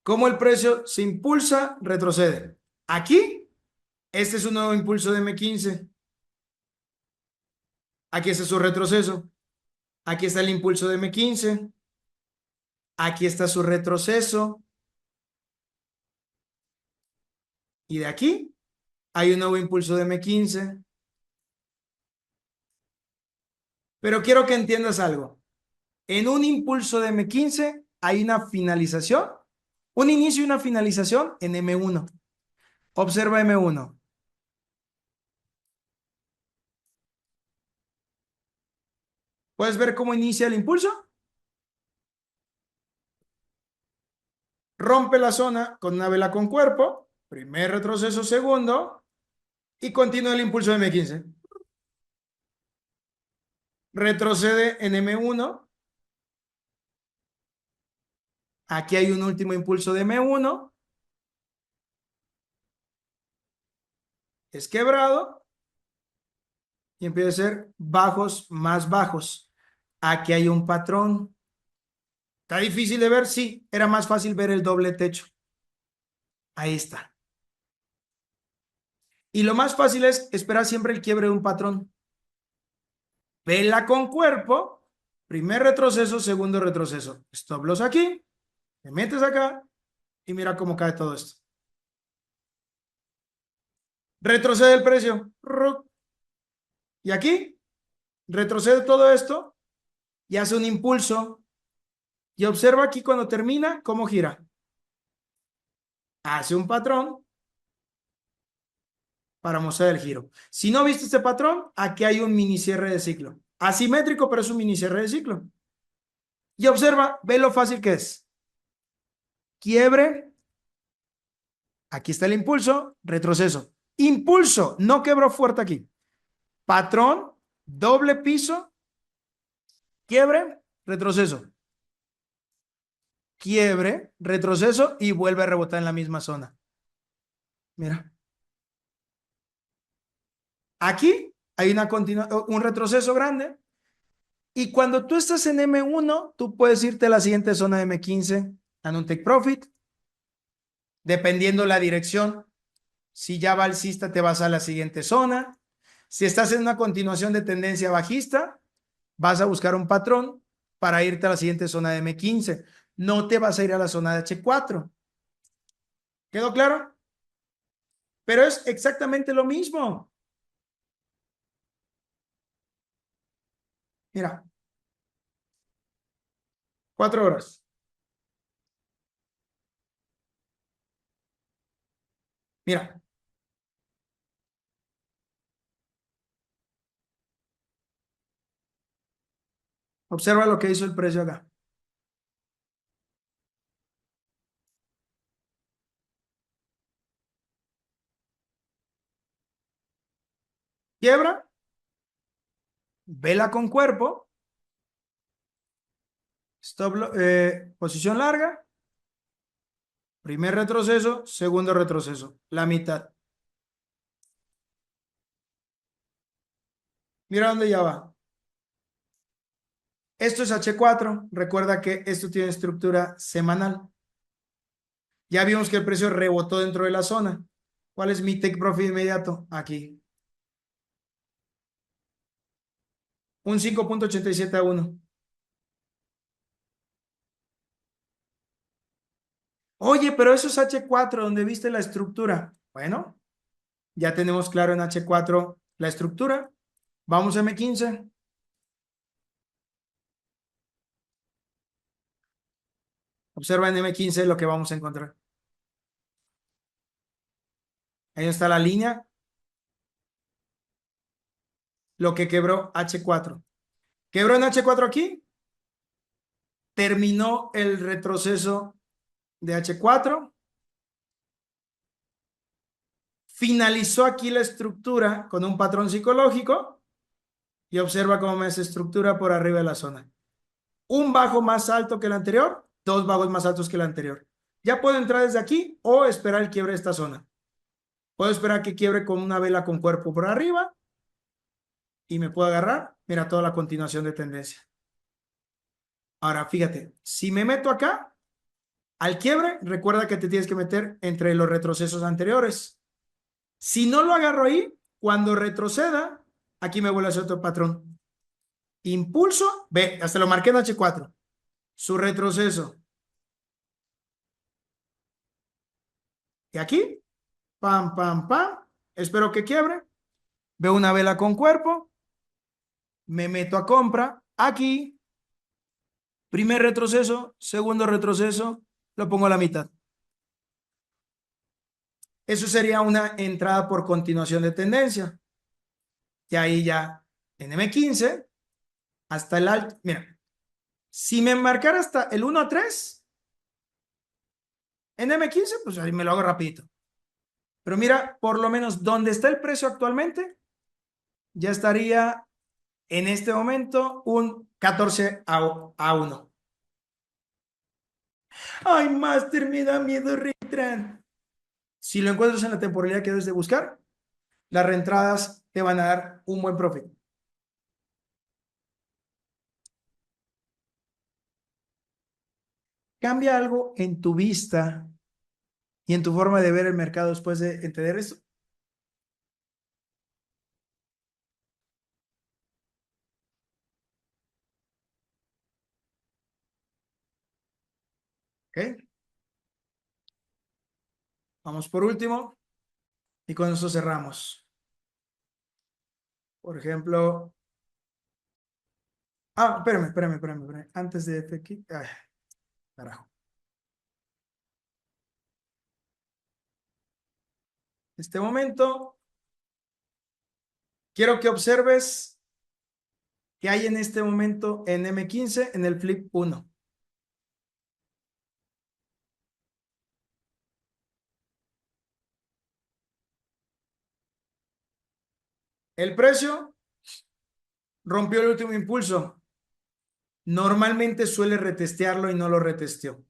Cómo el precio se impulsa, retrocede. Aquí, este es un nuevo impulso de M15. Aquí está su retroceso. Aquí está el impulso de M15. Aquí está su retroceso. Y de aquí hay un nuevo impulso de M15. Pero quiero que entiendas algo. En un impulso de M15 hay una finalización, un inicio y una finalización en M1. Observa M1. ¿Puedes ver cómo inicia el impulso? Rompe la zona con una vela con cuerpo, primer retroceso, segundo, y continúa el impulso de M15. Retrocede en M1. Aquí hay un último impulso de M1. Es quebrado y empieza a ser bajos más bajos. Aquí hay un patrón. ¿Está difícil de ver? Sí, era más fácil ver el doble techo. Ahí está. Y lo más fácil es esperar siempre el quiebre de un patrón. Vela con cuerpo, primer retroceso, segundo retroceso. Stop loss aquí, te metes acá y mira cómo cae todo esto. Retrocede el precio. Y aquí retrocede todo esto y hace un impulso. Y observa aquí cuando termina cómo gira. Hace un patrón para mostrar el giro. Si no viste este patrón, aquí hay un mini cierre de ciclo. Asimétrico, pero es un mini cierre de ciclo. Y observa, ve lo fácil que es. Quiebre. Aquí está el impulso, retroceso. Impulso, no quebró fuerte aquí. Patrón, doble piso, quiebre, retroceso. Quiebre, retroceso y vuelve a rebotar en la misma zona. Mira. Aquí hay un retroceso grande. Y cuando tú estás en M1, tú puedes irte a la siguiente zona de M15, en un take profit, dependiendo la dirección. Si ya va alcista, te vas a la siguiente zona. Si estás en una continuación de tendencia bajista, vas a buscar un patrón para irte a la siguiente zona de M15. No te vas a ir a la zona de H4. ¿Quedó claro? Pero es exactamente lo mismo. Mira, 4 horas. Mira, observa lo que hizo el precio acá. Quiebra, vela con cuerpo, posición larga, primer retroceso, segundo retroceso, la mitad. Mira dónde ya va. Esto es H4. Recuerda que esto tiene estructura semanal. Ya vimos que el precio rebotó dentro de la zona. ¿Cuál es mi take profit inmediato? Aquí. Un 5,87 a 1. Oye, pero eso es H4, donde viste la estructura. Bueno, ya tenemos claro en H4 la estructura. Vamos a M15. Observa en M15 lo que vamos a encontrar. Ahí está la línea. Lo que quebró H4. ¿Quebró en H4 aquí? terminó el retroceso de H4. Finalizó aquí la estructura con un patrón psicológico y observa cómo me se estructura por arriba de la zona. Un bajo más alto que el anterior, dos bajos más altos que el anterior. Ya puedo entrar desde aquí o esperar el quiebre de esta zona. Puedo esperar que quiebre con una vela con cuerpo por arriba y me puedo agarrar. Mira toda la continuación de tendencia. Ahora, fíjate, si me meto acá, al quiebre, recuerda que te tienes que meter entre los retrocesos anteriores. Si no lo agarro ahí, cuando retroceda, aquí me vuelve a hacer otro patrón. Impulso, ve, hasta lo marqué en H4. Su retroceso. Y aquí, pam, pam, pam. Espero que quiebre. Veo una vela con cuerpo. Me meto a compra. Aquí, primer retroceso, segundo retroceso, lo pongo a la mitad. Eso sería una entrada por continuación de tendencia. Y ahí ya en M15 hasta el alto. Mira, si me marcara hasta el 1 a 3 en M15, pues ahí me lo hago rapidito. Pero mira, por lo menos donde está el precio actualmente, ya estaría en este momento un 14 a 1. Ay, Master, me da miedo Retran. Si lo encuentras en la temporalidad que debes de buscar, las reentradas te van a dar un buen profit. ¿Cambia algo en tu vista y en tu forma de ver el mercado después de entender esto? ¿Ok? Vamos por último y con eso cerramos. Por ejemplo, espérame. Antes de FX, carajo. En este momento, quiero que observes que hay en este momento en M15 en el flip 1. El precio rompió el último impulso. Normalmente suele retestearlo y no lo retesteó.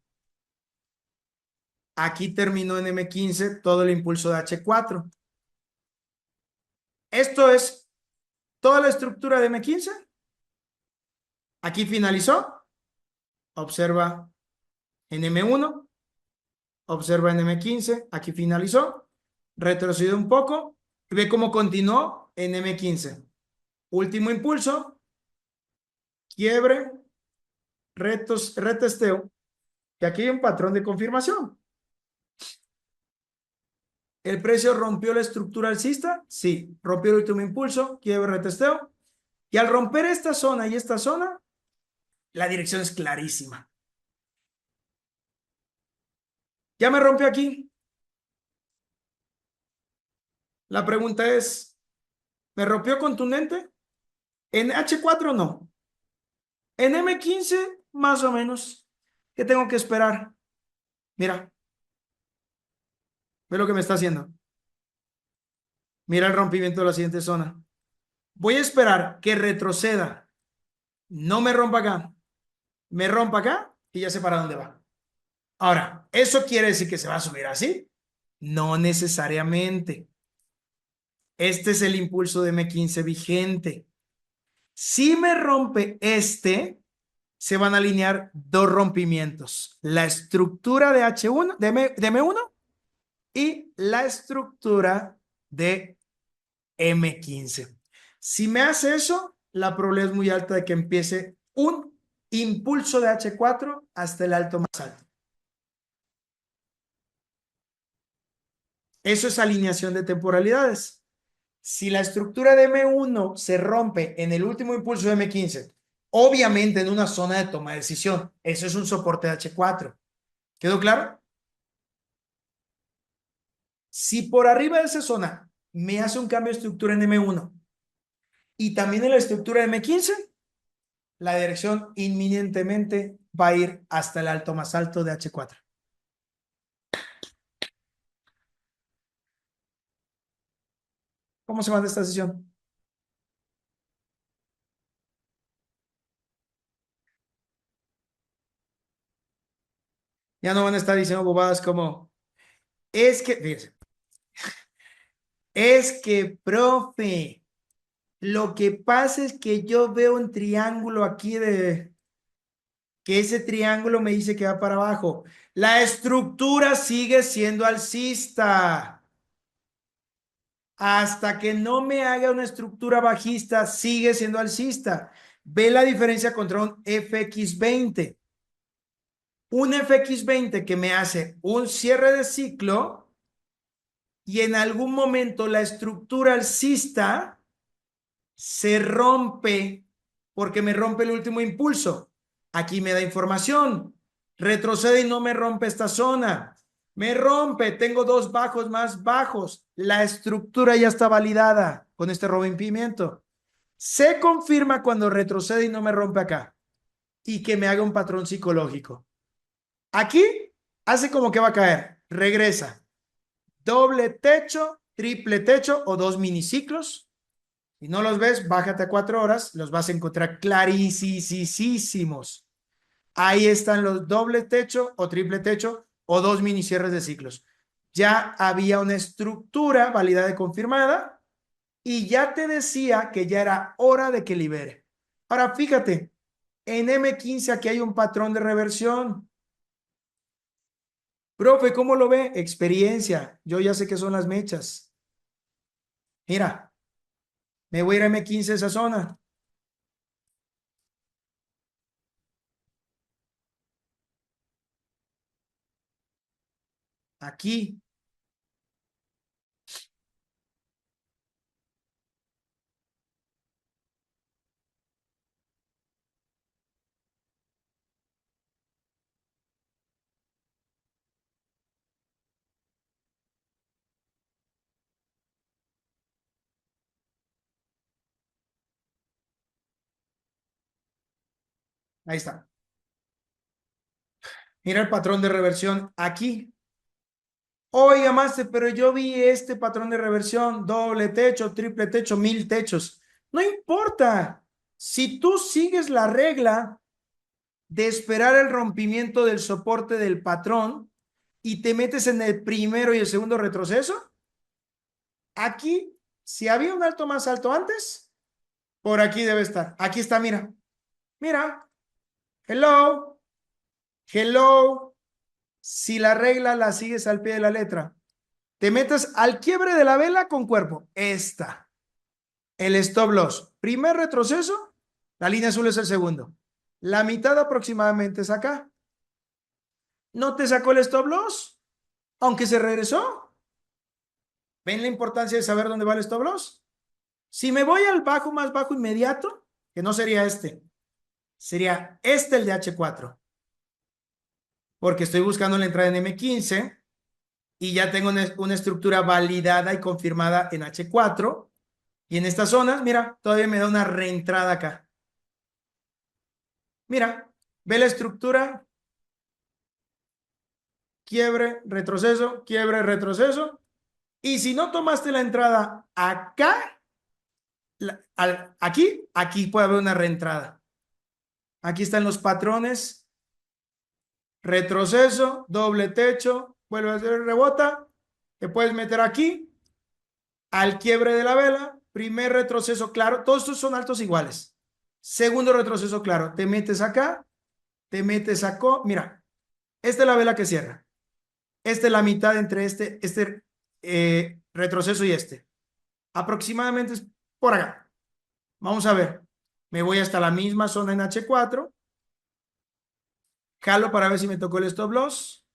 Aquí terminó en M15 todo el impulso de H4. Esto es toda la estructura de M15. Aquí finalizó. Observa en M1. Observa en M15. Aquí finalizó. Retrocedió un poco. Y ve cómo continuó en M15. Último impulso. Quiebre. Retesteo. Y aquí hay un patrón de confirmación. ¿El precio rompió la estructura alcista? Sí. Rompió el último impulso. Quiebre, retesteo. Y al romper esta zona y esta zona, la dirección es clarísima. Ya me rompió aquí. La pregunta es, ¿me rompió contundente? En H4 no. En M15 más o menos. ¿Qué tengo que esperar? Mira, ve lo que me está haciendo. Mira el rompimiento de la siguiente zona. Voy a esperar que retroceda. No me rompa acá. Me rompa acá y ya sé para dónde va. Ahora, ¿eso quiere decir que se va a subir así? No necesariamente. Este es el impulso de M15 vigente. Si me rompe este, se van a alinear dos rompimientos. La estructura de H1, de M1 y la estructura de M15. Si me hace eso, la probabilidad es muy alta de que empiece un impulso de H4 hasta el alto más alto. Eso es alineación de temporalidades. Si la estructura de M1 se rompe en el último impulso de M15, obviamente en una zona de toma de decisión, eso es un soporte de H4. ¿Quedó claro? Si por arriba de esa zona me hace un cambio de estructura en M1 y también en la estructura de M15, la dirección inminentemente va a ir hasta el alto más alto de H4. ¿Cómo se manda esta sesión? Ya no van a estar diciendo bobadas como, es que, fíjense, es que, profe, lo que pasa es que yo veo un triángulo aquí de que ese triángulo me dice que va para abajo. La estructura sigue siendo alcista. Hasta que no me haga una estructura bajista, sigue siendo alcista. Ve la diferencia contra un FX20. Un FX20 que me hace un cierre de ciclo y en algún momento la estructura alcista se rompe porque me rompe el último impulso. Aquí me da información. Retrocede y no me rompe esta zona. Me rompe, tengo dos bajos más bajos. La estructura ya está validada con este rompimiento. Se confirma cuando retrocede y no me rompe acá. Y que me haga un patrón psicológico. Aquí hace como que va a caer. Regresa. Doble techo, triple techo o dos miniciclos. Si no los ves, bájate a 4 horas, los vas a encontrar clarísimos. Ahí están los doble techo o triple techo o dos mini cierres de ciclos. Ya había una estructura validada y confirmada y ya te decía que ya era hora de que libere. Ahora fíjate, en M15 aquí hay un patrón de reversión. Profe, ¿cómo lo ve? Experiencia. Yo ya sé qué son las mechas. Mira, me voy a ir a M15 esa zona. Aquí. Ahí está. Mira el patrón de reversión aquí. Oiga, Master, pero yo vi este patrón de reversión, doble techo, triple techo, 1000 techos. No importa. Si tú sigues la regla de esperar el rompimiento del soporte del patrón y te metes en el primero y el segundo retroceso, aquí, si había un alto más alto antes, por aquí debe estar. Aquí está, mira. Mira. Hello. Hello. Si la regla la sigues al pie de la letra, te metes al quiebre de la vela con cuerpo. Esta. El stop loss. Primer retroceso, la línea azul es el segundo. La mitad aproximadamente es acá. ¿No te sacó el stop loss? Aunque se regresó. ¿Ven la importancia de saber dónde va el stop loss? Si me voy al bajo más bajo inmediato, que no sería este, sería este el de H4, porque estoy buscando la entrada en M15 y ya tengo una estructura validada y confirmada en H4. Y en esta zona, mira, todavía me da una reentrada acá. Mira, ve la estructura, quiebre, retroceso. Y si no tomaste la entrada acá, aquí puede haber una reentrada. Aquí están los patrones, retroceso, doble techo, vuelve a hacer rebota, te puedes meter aquí, al quiebre de la vela, primer retroceso claro, todos estos son altos iguales. Segundo retroceso claro, te metes acá, te metes acá, mira, esta es la vela que cierra. Esta es la mitad entre este retroceso y este. Aproximadamente es por acá. Vamos a ver. Me voy hasta la misma zona en H4. Jalo para ver si me tocó el stop loss.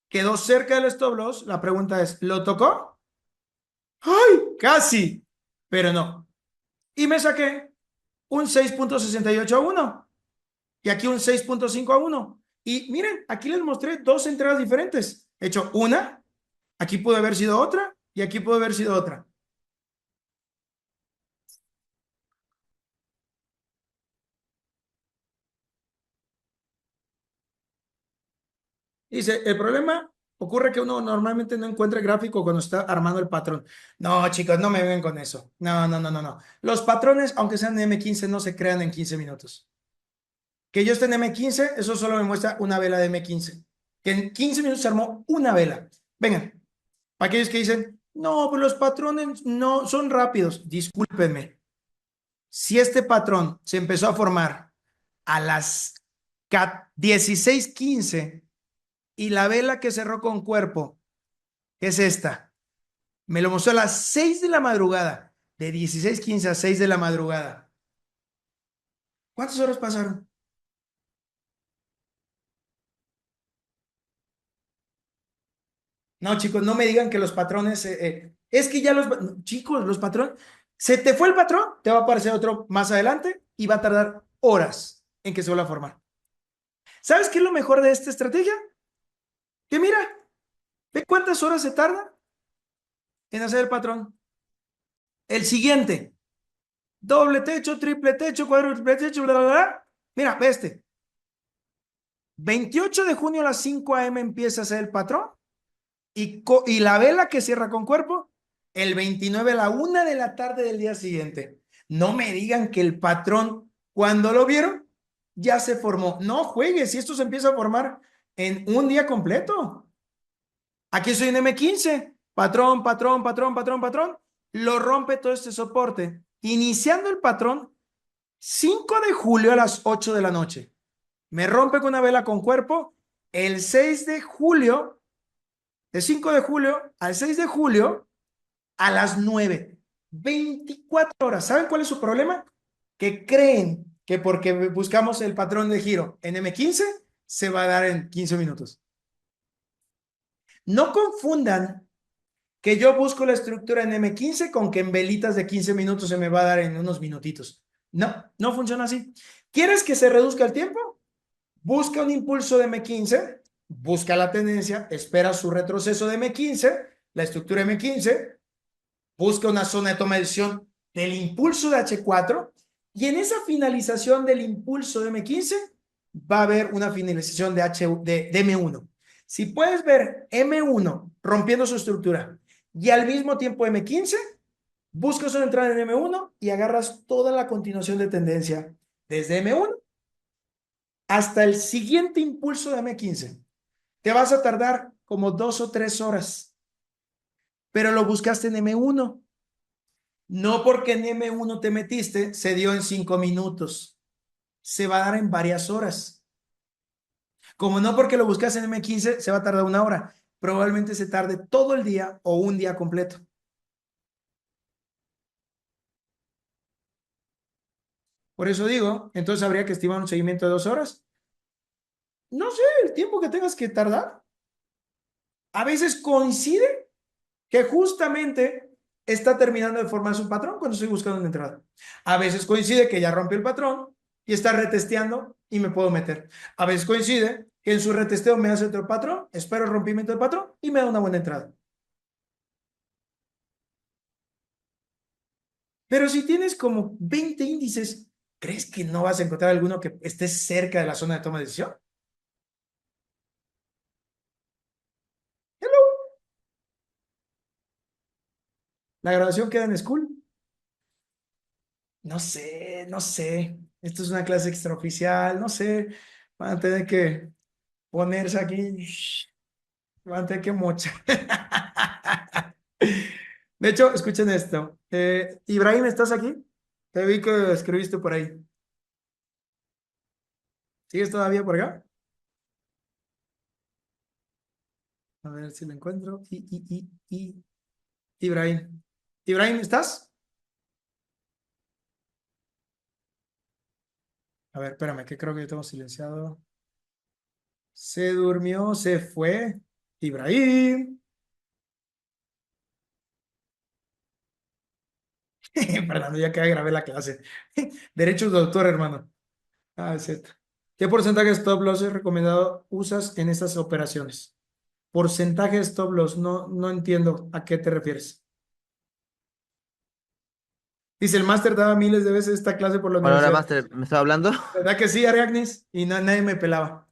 Quedó cerca del stop loss. La pregunta es, ¿lo tocó? ¡Ay! Casi. Pero no. Y me saqué un 6.68 a 1. Y aquí un 6.5 a 1. Y miren, aquí les mostré dos entradas diferentes. He hecho una. Aquí pudo haber sido otra. Y aquí pudo haber sido otra. Dice, el problema ocurre que uno normalmente no encuentra el gráfico cuando está armando el patrón. No, chicos, no me vengan con eso. No, no, no, no, no. Los patrones, aunque sean de M15, no se crean en 15 minutos. Que yo esté en M15, eso solo me muestra una vela de M15. Que en 15 minutos se armó una vela. Vengan, para aquellos que dicen, no, pues los patrones no son rápidos. Discúlpenme. Si este patrón se empezó a formar a las 16:15 y la vela que cerró con cuerpo es esta, me lo mostró a las 6 de la madrugada, de 16:15 a 6 de la madrugada. ¿Cuántas horas pasaron? No, chicos, no me digan que los patrones, es que ya chicos, los patrones, se te fue el patrón, te va a aparecer otro más adelante y va a tardar horas en que se vuelva a formar. ¿Sabes qué es lo mejor de esta estrategia? Que mira, ve cuántas horas se tarda en hacer el patrón. El siguiente, doble techo, triple techo, cuádruple techo, bla, bla, bla. Mira, ve este. 28 de junio a las 5 a.m. empieza a hacer el patrón y la vela que cierra con cuerpo el 29 a la 1 de la tarde del día siguiente. No me digan que el patrón, cuando lo vieron, ya se formó. No juegues, si esto se empieza a formar en un día completo. Aquí estoy en M15, patrón, patrón, patrón, patrón, patrón. Lo rompe todo este soporte. Iniciando el patrón 5 de julio a las 8 de la noche. Me rompe con una vela con cuerpo el 6 de julio, de 5 de julio al 6 de julio a las 9. 24 horas. ¿Saben cuál es su problema? Que creen que porque buscamos el patrón de giro en M15 se va a dar en 15 minutos. No confundan que yo busco la estructura en M15 con que en velitas de 15 minutos se me va a dar en unos minutitos. No, no funciona así. ¿Quieres que se reduzca el tiempo? Busca un impulso de M15, busca la tendencia, espera su retroceso de M15, la estructura M15, busca una zona de toma de decisión del impulso de H4 y en esa finalización del impulso de M15 va a haber una finalización de M1. Si puedes ver M1 rompiendo su estructura y al mismo tiempo M15, buscas una entrada en M1 y agarras toda la continuación de tendencia desde M1 hasta el siguiente impulso de M15. Te vas a tardar como 2 o 3 horas, pero lo buscaste en M1. No porque en M1 te metiste, se dio en 5 minutos. Se va a dar en varias horas. Como no porque lo buscaste en M15, se va a tardar una hora. Probablemente se tarde todo el día o un día completo. Por eso digo, entonces habría que estimar un seguimiento de 2 horas. No sé, el tiempo que tengas que tardar. A veces coincide que justamente está terminando de formar su patrón cuando estoy buscando una entrada. A veces coincide que ya rompió el patrón y está retesteando y me puedo meter. A veces coincide que en su retesteo me hace otro patrón, espero el rompimiento del patrón y me da una buena entrada. Pero si tienes como 20 índices, ¿crees que no vas a encontrar alguno que esté cerca de la zona de toma de decisión? Hello. La grabación queda en school. No sé, no sé. Esto es una clase extraoficial, no sé. Van a tener que ponerse aquí. Van a tener que mochar. De hecho, escuchen esto. Ibrahim, ¿estás aquí? Te vi que escribiste por ahí. ¿Sigues todavía por acá? A ver si lo encuentro. Ibrahim. Ibrahim, ¿estás? A ver, espérame, que creo que yo tengo silenciado. Se durmió, se fue. Ibrahim. Fernando, ya que grabé la clase. Derechos de autor, hermano. Ah, es cierto. ¿Qué porcentaje de stop loss es recomendado usas en estas operaciones? Porcentaje de stop loss, no, no entiendo a qué te refieres. Dice, el máster daba miles de veces esta clase por la Hola, hola, universidad. Master, ¿me estaba hablando? ¿Verdad que sí, Ariadnes? Y nadie me pelaba.